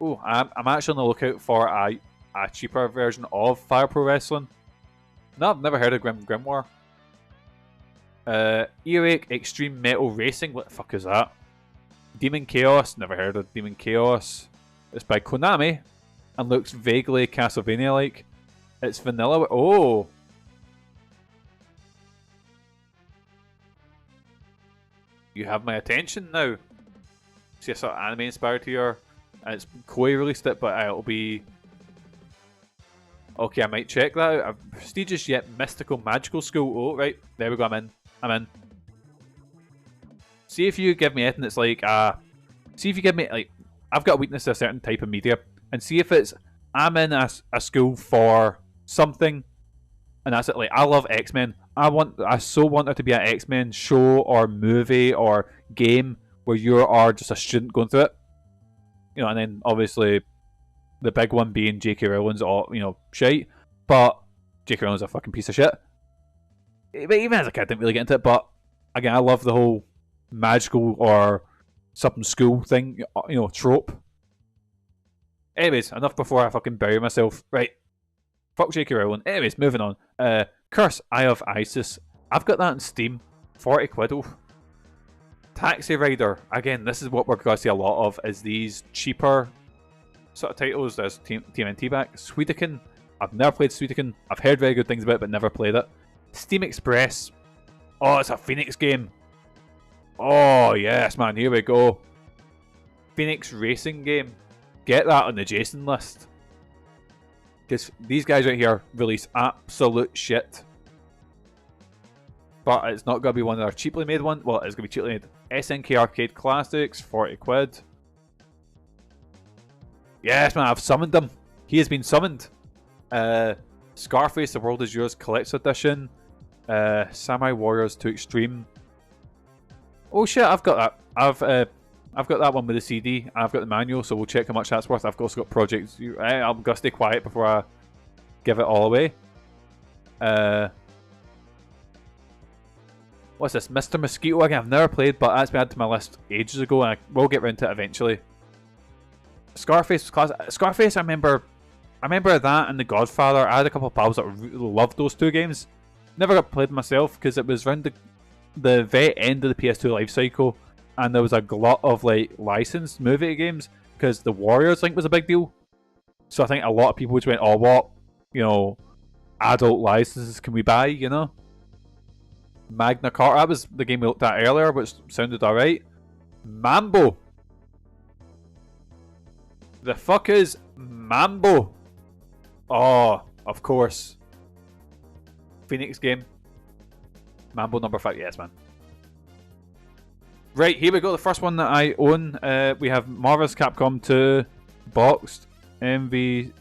Oh, I'm actually on the lookout for a cheaper version of Fire Pro Wrestling. No, I've never heard of Grimoire. Earache Extreme Metal Racing. What the fuck is that? Demon Chaos. Never heard of Demon Chaos. It's by Konami and looks vaguely Castlevania-like. It's vanilla. Oh! You have my attention now. See a sort of anime inspired here. And it's Koei released it, but it'll be... Okay, I might check that out. A prestigious yet mystical magical school. Oh, right. There we go, I'm in. See if you give me anything that's like See if you give me, like, I've got a weakness to a certain type of media, and see if it's, I'm in a school for something, and that's it. Like, I love X-Men. I so want there to be an X-Men show or movie or game where you are just a student going through it. You know, and then obviously the big one being J.K. Rowling's all, you know, shite. But J.K. Rowling's a fucking piece of shit. But even as a kid, I didn't really get into it. But again, I love the whole magical or something school thing, you know, trope. Anyways, enough before I fucking bury myself. Right. Fuck J.K. Rowling. Anyways, moving on. Curse, Eye of Isis. I've got that on Steam. 40 quid. Oof. Taxi Rider. Again, this is what we're going to see a lot of, is these cheaper sort of titles. There's TMNT back. Swediken. I've never played Swediken. I've heard very good things about it, but never played it. Steam Express. Oh, it's a Phoenix game. Oh, yes, man. Here we go. Phoenix Racing game. Get that on the Jason list. Because these guys right here release absolute shit. But it's not going to be one of their cheaply made ones. Well, it's going to be cheaply made. SNK Arcade Classics, 40 quid. Yes, man, I've summoned him. He has been summoned. Scarface, The World Is Yours Collector's Edition. Samurai Warriors 2 Extreme. Oh shit, I've got that. I've got that one with the CD. I've got the manual, so we'll check how much that's worth. I've also got Project. I'm gonna stay quiet before I give it all away. What's this? Mr. Mosquito again. I've never played, but that's been added to my list ages ago, and I will get around to it eventually. Scarface was classic. Scarface, I remember that and The Godfather. I had a couple of pals that really loved those two games. Never got played myself because it was around the very end of the PS2 life cycle, and there was a glut of like licensed movie games because the Warriors thing was a big deal. So I think a lot of people just went, "Oh, what, you know, adult licenses can we buy?" You know. Magna Carta. That was the game we looked at earlier, which sounded alright. Mambo. The fuck is Mambo? Oh, of course. Phoenix game. Mambo number 5. Yes, man. Right, here we go. The first one that I own. We have Marvel's Capcom 2 boxed MVC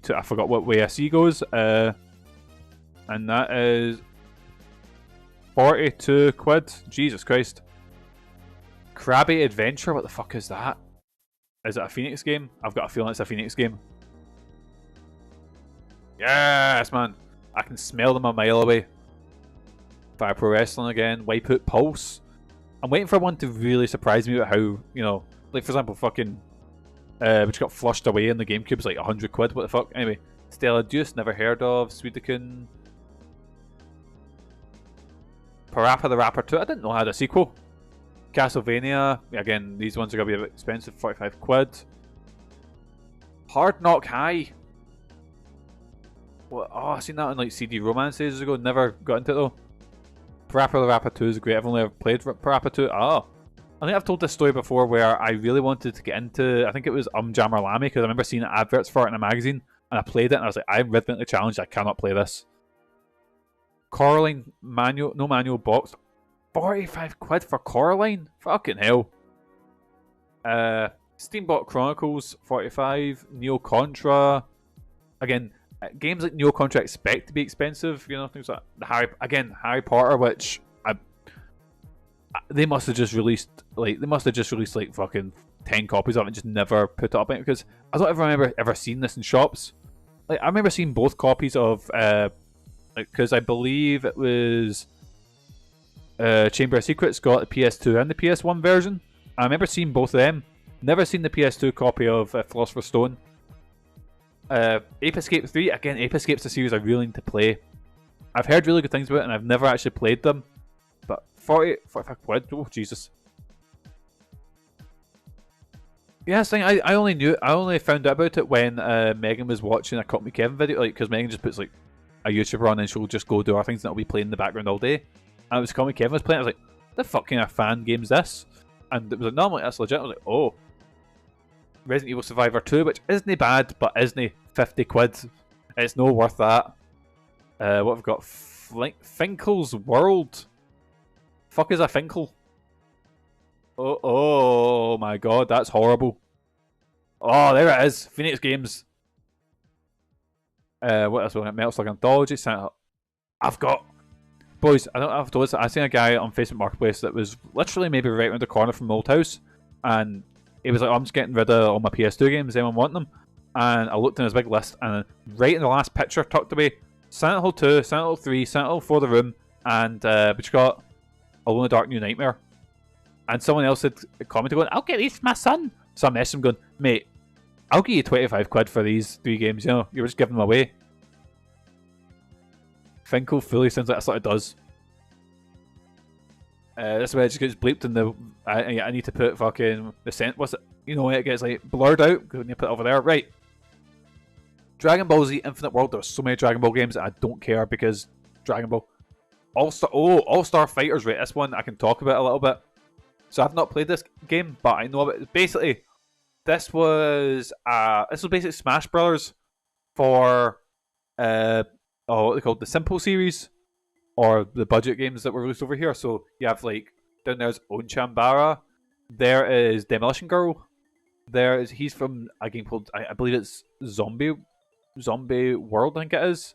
2. I forgot what way a C goes. And that is 42 quid. Jesus Christ. Krabby Adventure. What the fuck is that? Is it a Phoenix game? I've got a feeling it's a Phoenix game. Yes, man. I can smell them a mile away. Fire Pro Wrestling again. Wipeout Pulse. I'm waiting for one to really surprise me about how, you know, like for example, fucking, which got flushed away in the GameCube, is like 100 quid. What the fuck? Anyway, Stella Deuce, never heard of. Swediken. Parappa the Rapper 2. I didn't know I had a sequel. Castlevania. Again, these ones are going to be a bit expensive. 45 quid. Hard Knock High. What? Oh, I seen that on like CD Romance ages ago. Never got into it though. Parappa the Rapper 2 is great. I've only ever played Parappa 2. Oh. I think I've told this story before where I really wanted to get into, I think it was Jammer Lammy, because I remember seeing adverts for it in a magazine, and I played it, and I was like, I'm rhythmically challenged, I cannot play this. Coraline manual, no manual box. 45 quid for Coraline? Fucking hell. Steambot Chronicles, 45. Neo Contra. Again, games like Neo Contra expect to be expensive, you know, things like Harry Potter, which they must have just released like fucking 10 copies of it and just never put it up in it, because I don't ever remember ever seeing this in shops. Like I remember seeing both copies of because I believe it was Chamber of Secrets got the PS2 and the PS1 version. I remember seeing both of them. Never seen the PS2 copy of Philosopher's Stone. Ape Escape 3, again, Ape Escape's a series I really need to play. I've heard really good things about it and I've never actually played them. But 45 quid, oh Jesus. Yeah, that's the thing, I only found out about it when Megan was watching a Call Me Kevin video, like, because Megan just puts like a YouTuber on and she'll just go do our things and it'll be playing in the background all day. And it was Call Me Kevin was playing, I was like, the fuck kind of fan game's this? And it was like, no, I'm like, that's legit. I was like, oh. Resident Evil Survivor 2, which isn't bad, but isn't 50 quid. It's no worth that. What have we got? Finkel's World. Fuck is a Finkel? Oh my god, that's horrible. Oh, there it is. Phoenix Games. What else? Metal Slug Anthology. I've got. Boys, I don't have to listen. I seen a guy on Facebook Marketplace that was literally maybe right around the corner from my old house. And he was like, oh, I'm just getting rid of all my PS2 games. Anyone want them? And I looked in his big list. And right in the last picture, tucked away, Silent Hill 2, Silent Hill 3, Silent Hill 4 The Room. And but you got Alone in the Dark New Nightmare. And someone else had commented going, I'll get these for my son. So I messaged him going, mate, I'll give you 25 quid for these 3 games. You know, you're just giving them away. Finkel fully sounds like that's what it does. This way it just gets bleeped in the... I need to put fucking... the scent... What's it? You know, it gets like blurred out when you put it over there. Right. Dragon Ball Z Infinite World. There's so many Dragon Ball games and I don't care because Dragon Ball... All-Star Fighters, right? This one I can talk about a little bit. So I've not played this game, but I know about it. Basically, this was basically Smash Brothers for what they called the Simple series or the budget games that were released over here. So you have like down there's Onchambara, there is Demolition Girl, he's from a game called I believe it's Zombie World, I think it is.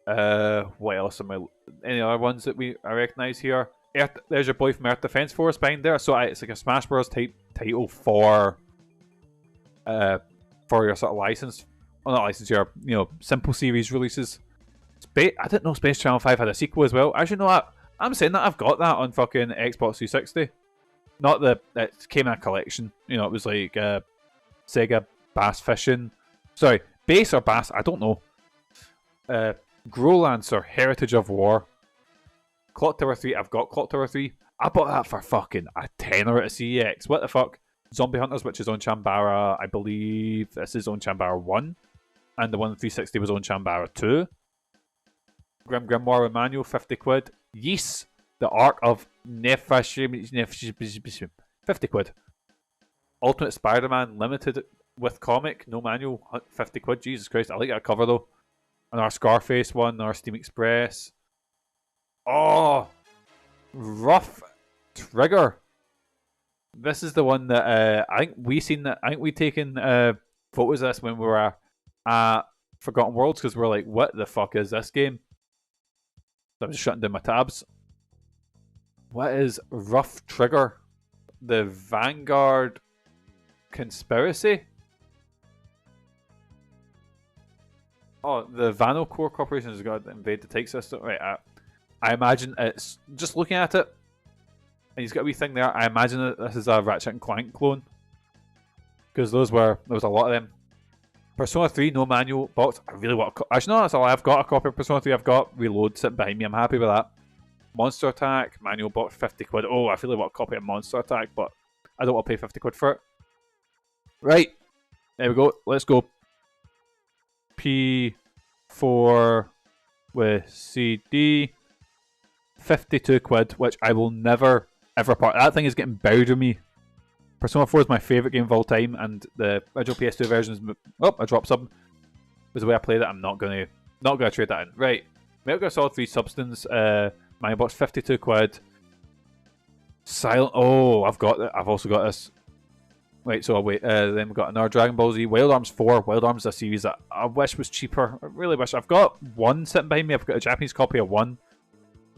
What else am I? Any other ones that I recognise here? There's your boy from Earth Defense Force behind there. So it's like a Smash Bros type title for your sort of license, well, not license, your simple series releases. I didn't know Space Channel 5 had a sequel as well. Actually, no, I'm saying that I've got that on fucking Xbox 360. Not it came in a collection. You know, it was like Sega Bass Fishing. Sorry, Bass or Bass, I don't know. Growlancer, Heritage of War. Clock Tower 3, I've got Clock Tower 3. I bought that for fucking a tenner at a CEX. What the fuck? Zombie Hunters, which is on Chambara, I believe this is on Chambara 1. And the one on 360 was on Chambara 2. Grim Grimoire Manual, 50 quid. Yeast, the Ark of Nefashim, 50 quid. Ultimate Spider-Man Limited with comic, no manual, 50 quid. Jesus Christ, I like that cover though. And our Scarface one, our Steam Express. Oh, Rough Trigger. This is the one that I think we taken photos of this when we were at Forgotten Worlds because we're like, what the fuck is this game? So I'm just shutting down my tabs. What is Rough Trigger? The Vanguard Conspiracy? Oh, the Vanocore Corporation has got to invade the take system. Right, I imagine it's just looking at it, and he's got a wee thing there. I imagine that this is a Ratchet and Clank clone because there was a lot of them. Persona 3, no manual box. I really want. Actually, no, that's all. I've got a copy of Persona 3. I've got Reload sitting behind me. I'm happy with that. Monster Attack manual box, 50 quid. Oh, I feel like I want a copy of Monster Attack, but I don't want to pay 50 quid for it. Right, there we go. Let's go. P4 with CD. 52 quid, which I will never ever part. That thing is getting buried with me. Persona 4 is my favourite game of all time, and the original PS2 version is... Oh, I dropped something. Was the way I played it. I'm not gonna trade that in. Right. Metal Gear Solid 3 Substance, my box, 52 quid. Silent... Oh, I've also got this. Wait, so wait, then we've got another Dragon Ball Z. Wild Arms 4. Wild Arms is a series that I wish was cheaper. I really wish. I've got one sitting behind me. I've got a Japanese copy of one.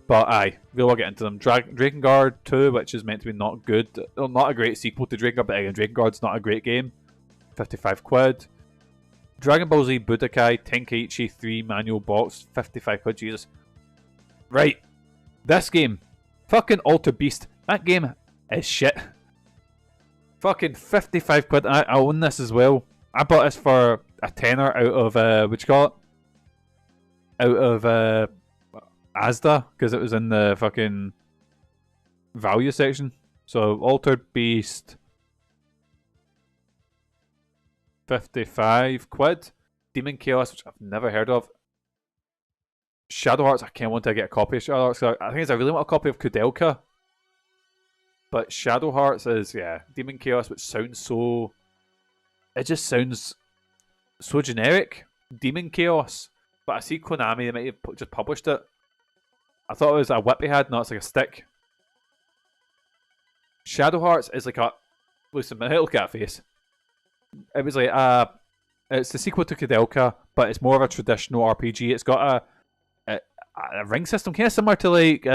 But aye, we'll get into them. Drakengard 2, which is meant to be not good. Well, not a great sequel to Drakengard, but again, Drakengard's not a great game. 55 quid. Dragon Ball Z Budokai Tenkaichi 3 manual box, 55 quid, Jesus. Right, this game, fucking Alter Beast, that game is shit. Fucking 55 quid, I own this as well. I bought this for a tenner out of, what you call it? Out of, Asda, because it was in the fucking value section. So, Altered Beast, 55 quid. Demon Chaos, which I've never heard of. Shadow Hearts, I can't want to get a copy of Shadow Hearts. I think I really want a copy of Kudelka. But Shadow Hearts is, yeah, Demon Chaos, which sounds so... It just sounds so generic. Demon Chaos. But I see Konami, they might have just published it. I thought it was a whip he had, no, it's like a stick. Shadow Hearts is like a listen, look at that face. It was like it's the sequel to Kudelka, but it's more of a traditional RPG. It's got a ring system, kind of similar to like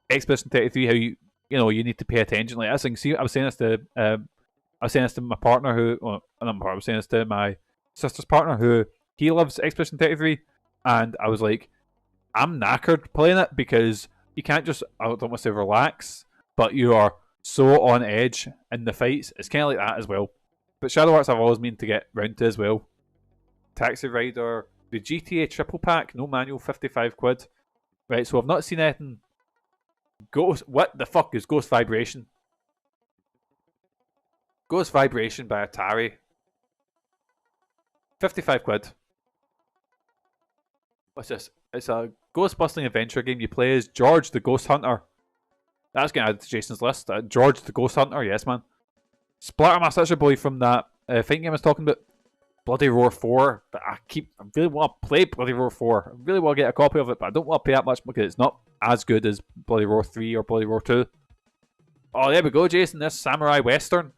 Expedition 33. How you need to pay attention. Like I think, see, I was saying this to my partner who, well, not my partner, I was saying this to my sister's partner who he loves Expedition 33, and I was like, I'm knackered playing it because you can't just, I don't want to say relax, but you are so on edge in the fights. It's kind of like that as well. But Shadow Hearts I've always meant to get round to as well. Taxi Rider, the GTA triple pack, no manual, 55 quid. Right, so I've not seen anything. Ghost, what the fuck is Ghost Vibration? Ghost Vibration by Atari. 55 quid. What's this? It's a ghost busting adventure game. You play as George the Ghost Hunter. That's getting added to Jason's list. George the Ghost Hunter, yes man. Splattermaster, your boy from that fighting game I was talking about. Bloody Roar 4. But I really want to play Bloody Roar 4. I really want to get a copy of it, but I don't want to pay that much because it's not as good as Bloody Roar 3 or Bloody Roar 2. Oh, there we go, Jason. This Samurai Western.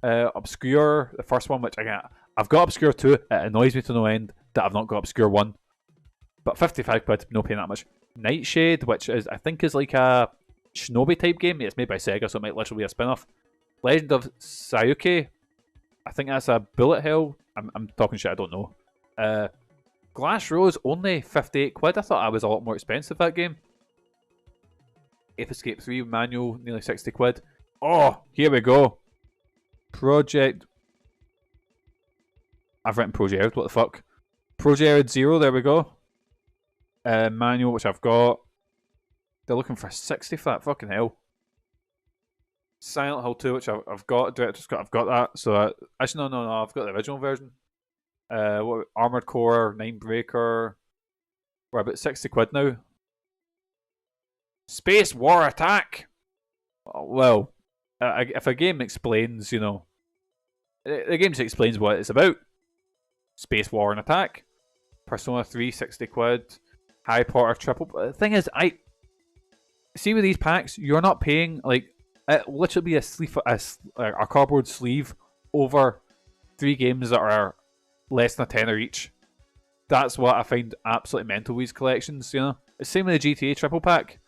Obscure, the first one, which again, I've got Obscure 2. It annoys me to no end that I've not got Obscure 1. But 55 quid, no paying that much. Nightshade, which I think is like a Shinobi type game. It's made by Sega, so it might literally be a spin-off. Legend of Sayuki. I think that's a bullet hell. I'm talking shit, I don't know. Glass Rose, only 58 quid. I thought I was a lot more expensive, that game. Ape Escape 3 manual, nearly 60 quid. Oh, here we go. Project. I've written Project, what the fuck? Project Zero, there we go. Manual, which I've got. They're looking for 60 for that, fucking hell. Silent Hill 2, which I've got. Director's Cut, I've got that. So, actually, no, I've got the original version. Armored Core, Ninebreaker. We're about 60 quid now. Space War Attack! Oh, well, if a game explains, the game just explains what it's about. Space War and Attack. Persona 3, 60 quid. Harry Potter triple. The thing is, see with these packs, you're not paying, like, it will literally be a cardboard sleeve over 3 games that are less than a tenner each. That's what I find absolutely mental with these collections, It's the same with the GTA triple pack.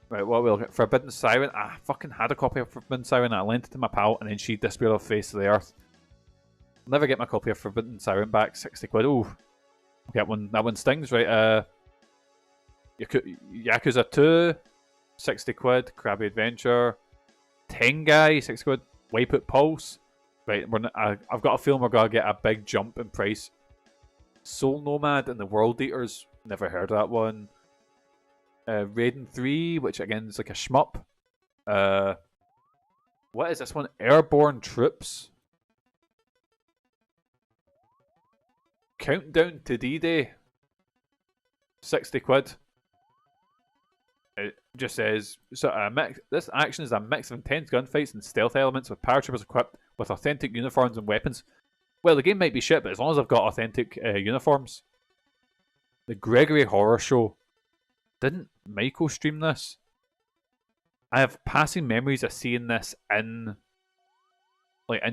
Right, what are we looking at? Forbidden Siren. I fucking had a copy of Forbidden Siren. I lent it to my pal, and then she disappeared off the face of the earth. I'll never get my copy of Forbidden Siren back. 60 quid. Ooh. That one stings, right? Yakuza 2. 60 quid. Krabby Adventure. Tengai. 60 quid. Wipeout Pulse. Right, I've got a feeling we're going to get a big jump in price. Soul Nomad and the World Eaters. Never heard of that one. Raiden 3, which again is like a shmup. What is this one? Airborne Troops. Countdown to D-Day. 60 quid. It just says, this action is a mix of intense gunfights and stealth elements with paratroopers equipped with authentic uniforms and weapons. Well, the game might be shit, but as long as I've got authentic uniforms. The Gregory Horror Show. Didn't Michael stream this? I have passing memories of seeing this in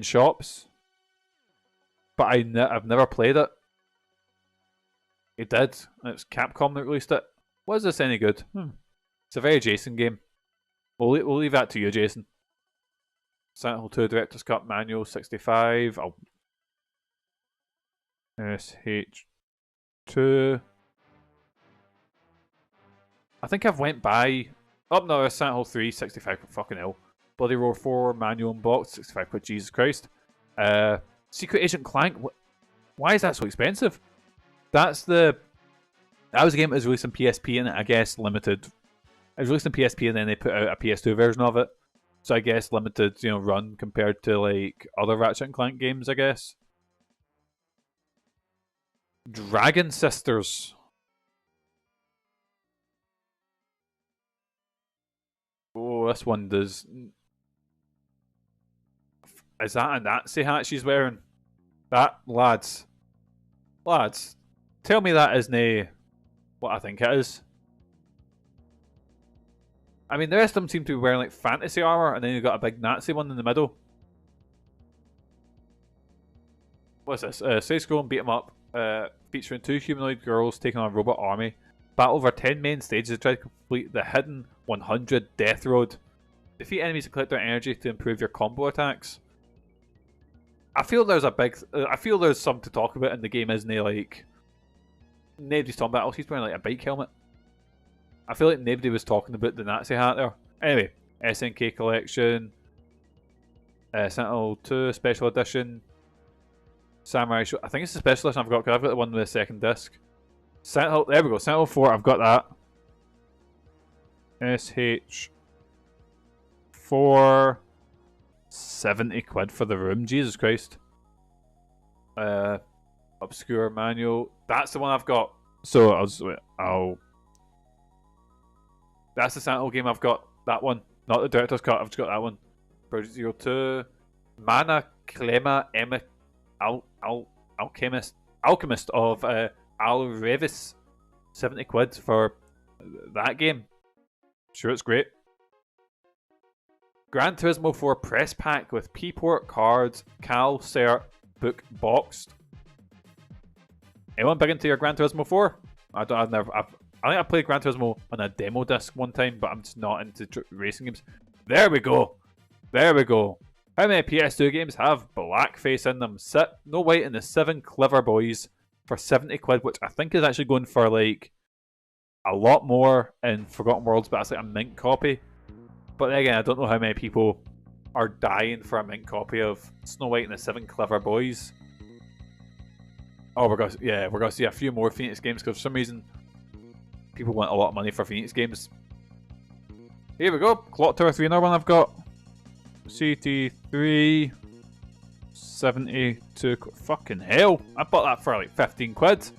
shops, but I've never played it. He did. It's Capcom that released it. Was this any good? It's a very Jason game. We'll leave that to you, Jason. Silent Hill 2 Director's Cut Manual 65. SH2. I think I've went by. Oh no, Silent Hill 3, 65 quid, fucking hell. Bloody Roar 4, manual unboxed, 65 quid, Jesus Christ. Secret Agent Clank, why is that so expensive? That was a game that was released on PSP and I guess limited. It was released on PSP and then they put out a PS2 version of it. So I guess limited, run compared to like other Ratchet and Clank games, I guess. Dragon Sisters. Oh, this one does. Is that a Nazi hat she's wearing? That, lads, tell me that isn't what I think it is. I mean, the rest of them seem to be wearing like fantasy armor, and then you've got a big Nazi one in the middle. What's this? Side-scrolling beat 'em up, featuring 2 humanoid girls taking on a robot army. Battle over 10 main stages to try to complete the hidden 100 Death Road. Defeat enemies to collect their energy to improve your combo attacks. I feel there's I feel there's something to talk about in the game, isn't it? Like, nobody's talking about it. He's wearing like a bike helmet. I feel like nobody was talking about the Nazi hat there. Anyway, SNK collection, Sentinel 2 special edition, Samurai Show. I think it's the special edition I've got because I've got the one with the second disc. Sentinel, there we go. Sentinel 4, I've got that. SH4, 70 quid for the room. Jesus Christ. Obscure manual. That's the one I've got. So that's the Sentinel game I've got. That one. Not the Director's Cut. I've just got that one. Project 02. Mana Clema Alchemist of Al Revis. 70 quid for that game. Sure, it's great. Gran Turismo 4 press pack with P-port cards, Cal, Cert, book boxed. Anyone big into your Gran Turismo 4? I think I played Gran Turismo on a demo disc one time, but I'm just not into racing games. There we go. There we go. How many PS2 games have blackface in them? No White and the 7 Clever Boys for 70 quid, which I think is actually going for like a lot more in Forgotten Worlds, but that's like a mint copy. But then again, I don't know how many people are dying for a mint copy of Snow White and the 7 Clever Boys. Oh, we're gonna see a few more Phoenix games because for some reason people want a lot of money for Phoenix games. Here we go, Clock Tower 3, another one I've got. CT3, 72. Fucking hell! I bought that for like 15 quid because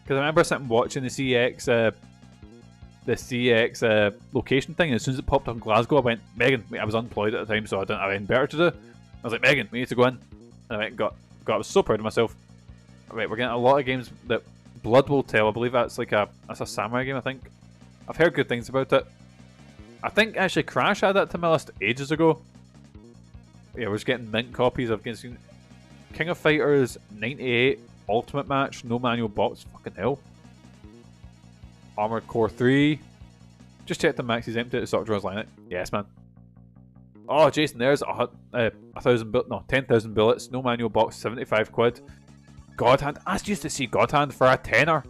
I remember sitting watching the CeX location thing, and as soon as it popped up in Glasgow, I went, Megan, I was unemployed at the time, so I didn't have anything better to do. I was like, Megan, we need to go in. And I went and got. I was so proud of myself. Right, we're getting a lot of games that Blood Will Tell. I believe that's like that's a samurai game. I think I've heard good things about it. I think actually Crash had that to my list ages ago. Yeah, we're just getting mint copies of King of Fighters 98 Ultimate Match, no manual box. Fucking hell. Armored Core 3. Just check the max is empty at the stock drawers line. Yes, man. Oh, Jason, there's 10,000 bullets, no manual box, 75 quid. God Hand. I used to see God Hand for a tenner.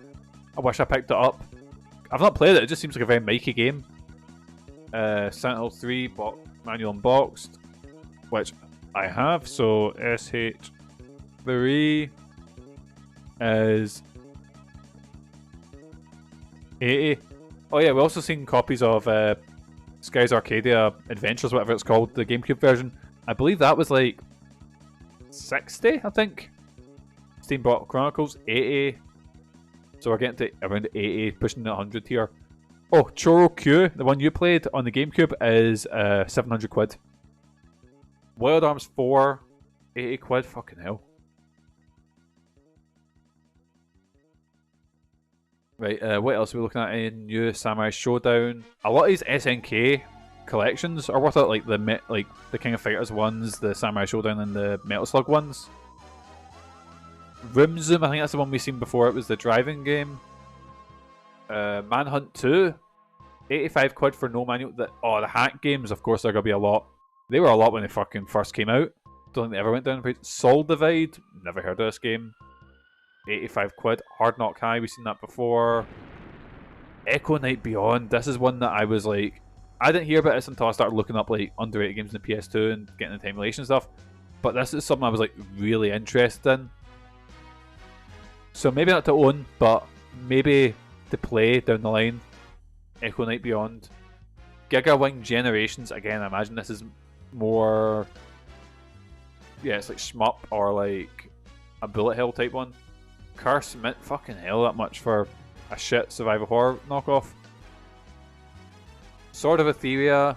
I wish I picked it up. I've not played it. It just seems like a very Mikey game. Sentinel 3 manual unboxed, which I have. So SH3 is 80. Oh yeah, we've also seen copies of Sky's Arcadia Adventures, whatever it's called, the GameCube version. I believe that was like 60, I think. Steamboat Chronicles, 80. So we're getting to around 80, pushing the 100 here. Oh, Choro Q, the one you played on the GameCube, is 700 quid. Wild Arms 4, 80 quid, fucking hell. Right, what else are we looking at in new Samurai Showdown? A lot of these SNK collections are worth it, like the King of Fighters ones, the Samurai Showdown, and the Metal Slug ones. Room Zoom, I think that's the one we've seen before. It was the driving game. Manhunt 2, 85 quid for no manual. The hack games, of course, they're gonna be a lot. They were a lot when they fucking first came out. Don't think they ever went down in price. Soul Divide, never heard of this game. 85 quid. Hard Knock High, we've seen that before. Echo Night Beyond, this is one that I was like, I didn't hear about this until I started looking up like underrated games in the PS2 and getting the emulation stuff. But this is something I was like really interested in. So maybe not to own, but maybe to play down the line. Echo Night Beyond. Giga Wing Generations, again, I imagine this is more, yeah, it's like shmup or like a bullet hell type one. Curse Mint, fucking hell, that much for a shit survival horror knockoff. Sword of Etheria,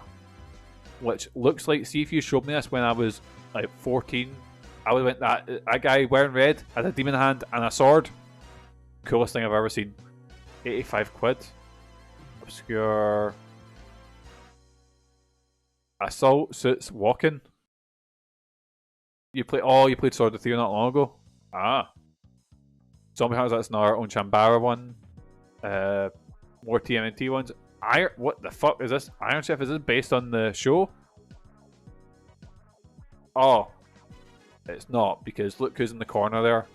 which looks like, see if you showed me this when I was like 14, I would have went, that guy wearing red had a demon hand and a sword. Coolest thing I've ever seen. 85 quid. Obscure. Assault Suits Walking. You played Sword of Theo not long ago. Ah. Zombie Hunters, that's another own Chambara one. More TMNT ones. What the fuck is this? Iron Chef, is this based on the show? Oh. It's not, because look who's in the corner there.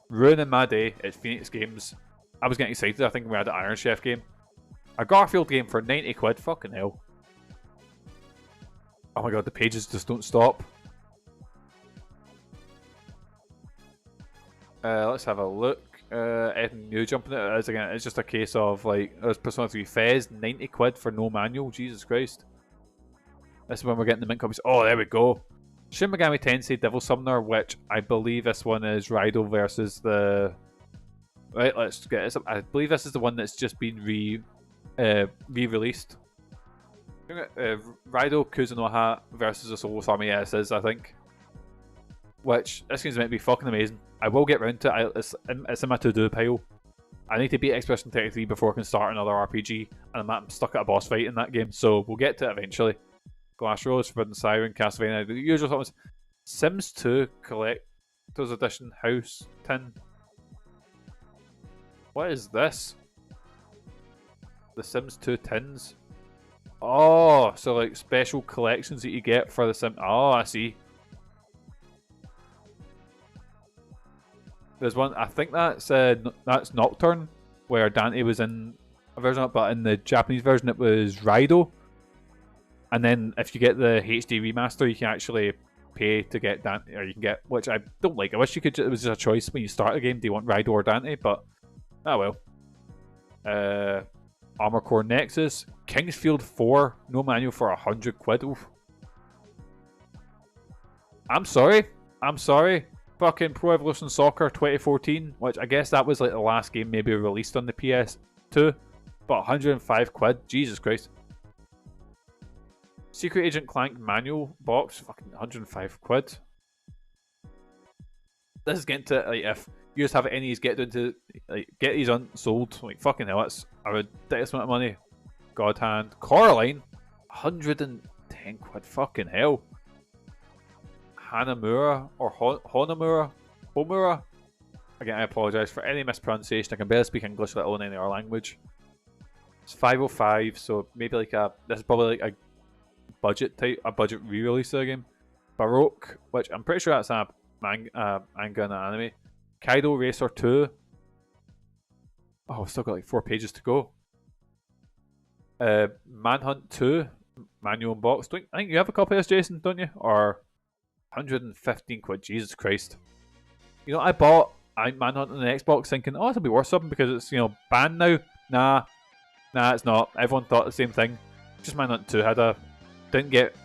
Ruining my day. It's Phoenix Games. I was getting excited, I think we had an Iron Chef game. A Garfield game for 90 quid, fucking hell. Oh my god, the pages just don't stop. Let's have a look. Anything new jumping it is again. It's just a case of like there's Persona 3 Fez, 90 quid for no manual. Jesus Christ. This is when we're getting the mint copies. Oh, there we go. Shin Megami Tensei Devil Summoner, which I believe this one is Raido versus the. Right, let's get this up. I believe this is the one that's just been re-released. Raido Kuzunoha versus the Soulless Army. Yes, is I think. Which this game's meant to be fucking amazing. I will get round to it. It's in my to-do pile. I need to beat Expedition 33 before I can start another RPG, and I'm stuck at a boss fight in that game, so we'll get to it eventually. Glass Rose, Forbidden Siren, Castlevania, the usual ones. Sims 2 Collector's Edition House Tin. What is this? The Sims 2 tins. Oh, so like special collections that you get for the Sim. Oh, I see. There's one, I think that's Nocturne, where Dante was in a version of it, but in the Japanese version it was Raido. And then if you get the HD remaster, you can actually pay to get Dante, or you can get, which I don't like. I wish you could, it was just a choice when you start a game, do you want Raido or Dante, but, oh well. Armor Core Nexus, Kingsfield 4, no manual for 100 quid. Oof. I'm sorry. Fucking Pro Evolution Soccer 2014, which I guess that was like the last game maybe released on the PS2, but 105 quid, Jesus Christ. Secret Agent Clank manual box, fucking 105 quid. This is getting to, like, if you just have any, get these unsold, like fucking hell, that's a ridiculous amount of money. God Hand, Coraline, 110 quid, fucking hell. Hanamura or Homura. Again, I apologise for any mispronunciation. I can barely speak English, let alone any other language. It's 505, so maybe like this is probably like a budget re-release of the game. Baroque, which I'm pretty sure that's a manga and an anime. Kaido Racer 2. Oh, we've still got like 4 pages to go. Manhunt 2, manual and box. I think you have a copy of this, Jason, don't you? Or 115 quid, Jesus Christ. You know, I bought Manhunt on the Xbox thinking, oh, it'll be worth something because it's, you know, banned now. Nah, it's not. Everyone thought the same thing. Just Manhunt 2 didn't get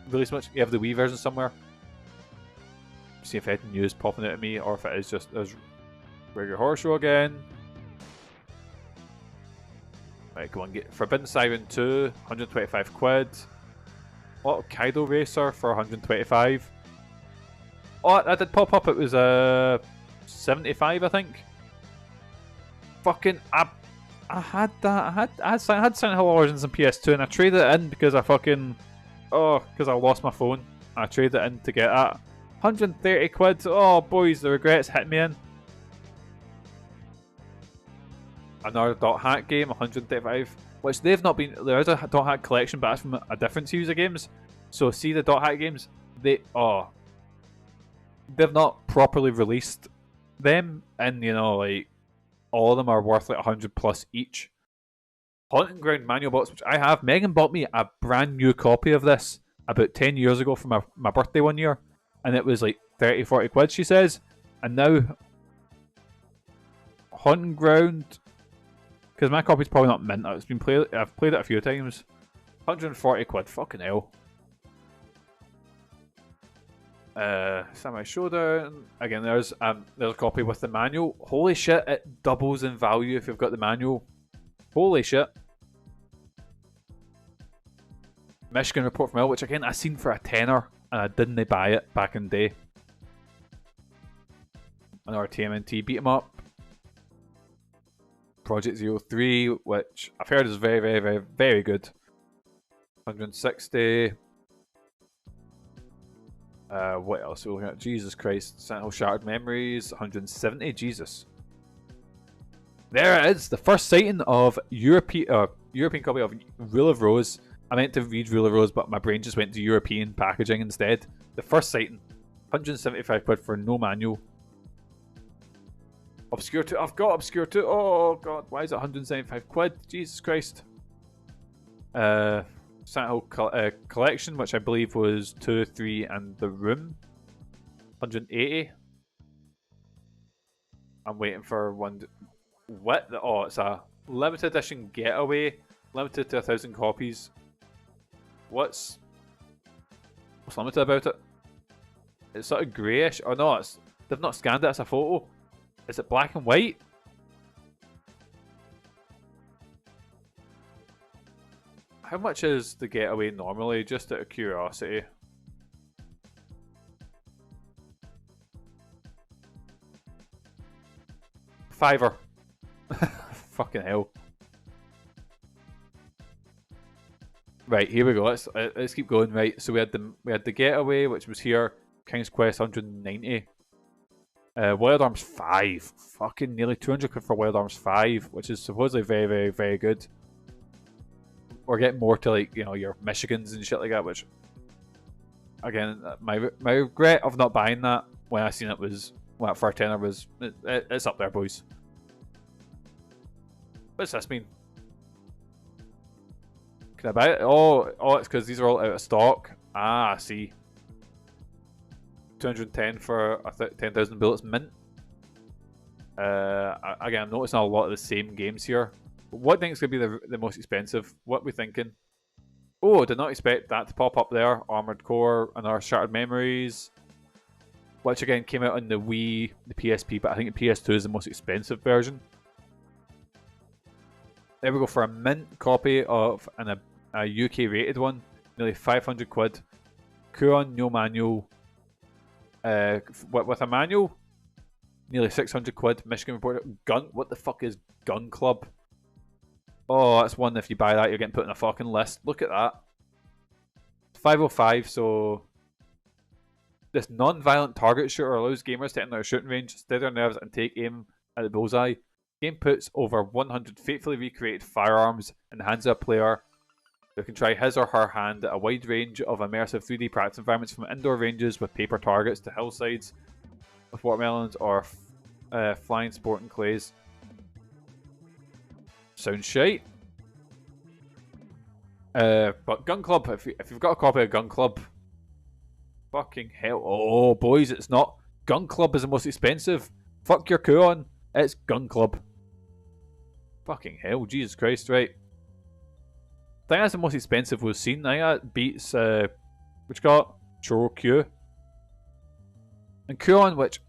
released much. You have the Wii version somewhere. See if anything new is popping out at me, or if it is just as regular horror show again. Right, go on, get Forbidden Siren 2, 125 quid. Oh, Kaido Racer for 125. Oh, that did pop up. It was 75, I think. Fucking, I had that. I had Silent Hill Origins on PS2, and I traded it in because because I lost my phone. I traded it in to get that. 130 quid. Oh, boys, the regrets hit me in. Another Dot Hack game, 135. Which they've not been. There is a Dot Hack collection, but that's from a different series of games. So see the Dot Hack games, they've not properly released them, and you know, like all of them are worth like 100 plus each. Haunting Ground manual box, which I have. Megan bought me a brand new copy of this about 10 years ago for my birthday one year, and it was like 30-40 quid, she says. And now Haunting Ground, because my copy's probably not mint. It's been played. I've played it a few times. 140 quid. Fucking hell. Samurai Showdown. Again, there's a copy with the manual. Holy shit! It doubles in value if you've got the manual. Holy shit. Michigan Report from Hell, which again I seen for a tenner and I didn't buy it back in the day. Another TMNT beat 'em up. Project 03, which I've heard is very, very, very, very good. 160. What else are we looking at? Jesus Christ. Sentinel Shattered Memories, 170. Jesus. There it is. The first sighting of European copy of Rule of Rose. I meant to read Rule of Rose, but my brain just went to European packaging instead. The first sighting. 175 quid for no manual. Obscure 2. I've got Obscure 2. Oh, God. Why is it 175 quid? Jesus Christ. Sentinel Collection, which I believe was 2, 3, and The Room. 180. I'm waiting for one. What? Oh, it's a limited edition Getaway. Limited to 1,000 copies. What's limited about it? It's sort of greyish. Oh no, they've not scanned it as a photo. Is it black and white? How much is the Getaway normally, just out of curiosity? £5. Fucking hell. Right, here we go. Let's keep going. Right, so we had the Getaway, which was here. King's Quest 190. Wild Arms 5. Fucking nearly 200 quid for Wild Arms 5, which is supposedly very, very, very good. We're getting more to, like, you know, your Michigans and shit like that, which, again, my regret of not buying that when I seen it was, well, for a tenner was, it's up there, boys. What's this mean? Can I buy it? Oh, it's because these are all out of stock. Ah, I see. 210 for 10,000 bullets mint. Again, I'm noticing a lot of the same games here. What do you think is going to be the most expensive? What are we thinking? Oh, did not expect that to pop up there. Armored Core, another Shattered Memories. Which again came out on the Wii, the PSP, but I think the PS2 is the most expensive version. There we go for a mint copy of a UK rated one. Nearly 500 quid. Kuon, no manual. With a manual, nearly 600 quid. Michigan Reporter. Gun. What the fuck is Gun Club? Oh, that's one. If you buy that, you're getting put on a fucking list. Look at that. 505. So this non-violent target shooter allows gamers to enter a shooting range, steady their nerves, and take aim at the bullseye. Game puts over 100 faithfully recreated firearms in the hands of a player who can try his or her hand at a wide range of immersive 3D practice environments, from indoor ranges with paper targets to hillsides with watermelons or flying sporting clays. Sounds shite. But Gun Club, if you've got a copy of Gun Club, fucking hell. Oh, boys, it's not. Gun Club is the most expensive. Fuck your Kuon. It's Gun Club. Fucking hell, Jesus Christ, right. I think that's the most expensive we've seen. I think that beats, which got Choro Q. And Kuon, which,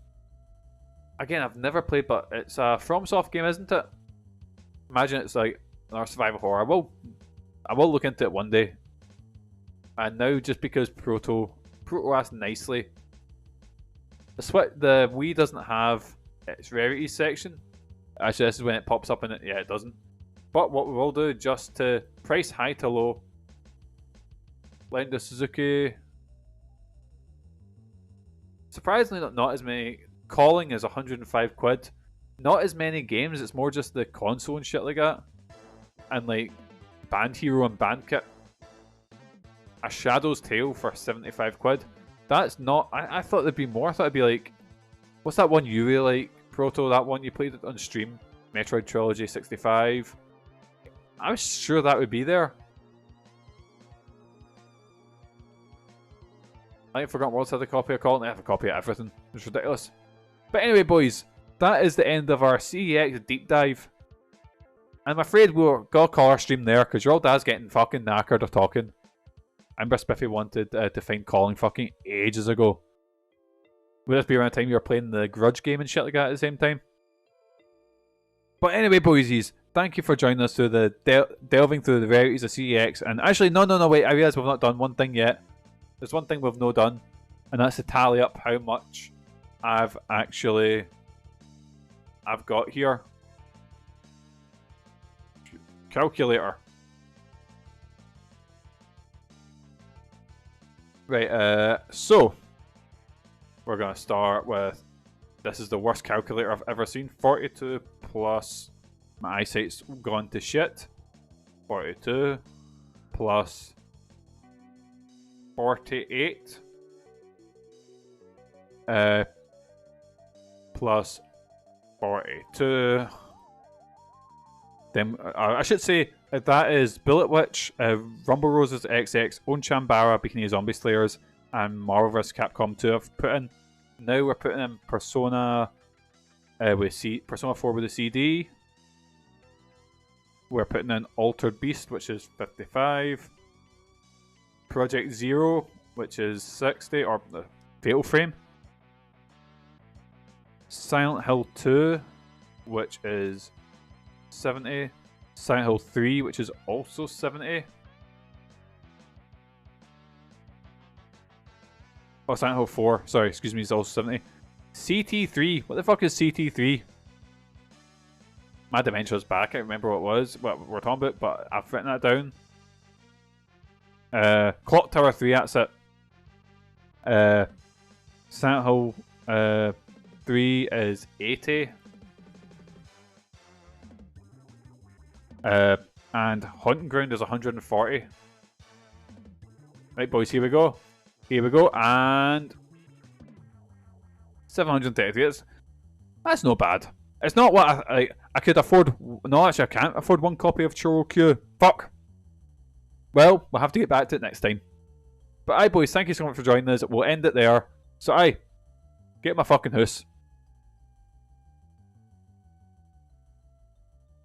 again, I've never played, but it's a FromSoft game, isn't it? Imagine it's like another survival horror. I will look into it one day. And now, just because Proto asked nicely, the Wii doesn't have its rarities section. Actually, this is when it pops up in it. Yeah, it doesn't. But what we will do, just to price high to low, Legend of Suzuki. Surprisingly, not as many. Calling is 105 quid. Not as many games, it's more just the console and shit like that. And like Band Hero and Band Kit. A Shadow's Tale for 75 quid. That's not. I thought there'd be more. I thought it'd be like. What's that one you really like, Proto? That one you played on stream? Metroid Trilogy 65. I was sure that would be there. I think Forgotten Worlds had a copy of Calling. I have a copy of everything. It's ridiculous. But anyway, boys, that is the end of our CEX deep dive. I'm afraid we're gonna call our stream there because your old dad's getting fucking knackered of talking. I remember Spiffy wanted to find Calling fucking ages ago. Would this be around the time you were playing the Grudge game and shit like that at the same time? But anyway, boysies, thank you for joining us through the delving through the rarities of CEX. And actually, no, wait, I realise we've not done one thing yet. There's one thing we've not done, and that's to tally up how much I've got here. Calculator. Right, so we're going to start with, this is the worst calculator I've ever seen. 42 plus, my eyesight's gone to shit. 42 plus 48 plus 42. Then I should say that is Bullet Witch, Rumble Roses XX, Own Chambara, Bikini Zombie Slayers, and Marvel vs. Capcom 2 I've put in. Now we're putting in Persona Persona 4 with the CD. We're putting in Altered Beast, which is 55. Project Zero, which is 60, or the Fatal Frame. Silent Hill 2, which is 70. Silent Hill 3, which is also 70. Oh, Silent Hill 4, sorry, excuse me, is also 70. CT3, what the fuck is CT3? My Dementia's back, I remember what it was, what we're talking about, but I've written that down. Clock Tower 3, that's it. Silent Hill 3 is 80. And Hunting Ground is 140. Right, boys, here we go. Here we go, and 733. That's not bad. It's not what I could afford. No, actually, I can't afford one copy of Chorokyu. Fuck. Well, we'll have to get back to it next time. But aye, boys, thank you so much for joining us. We'll end it there. So aye, get my fucking house.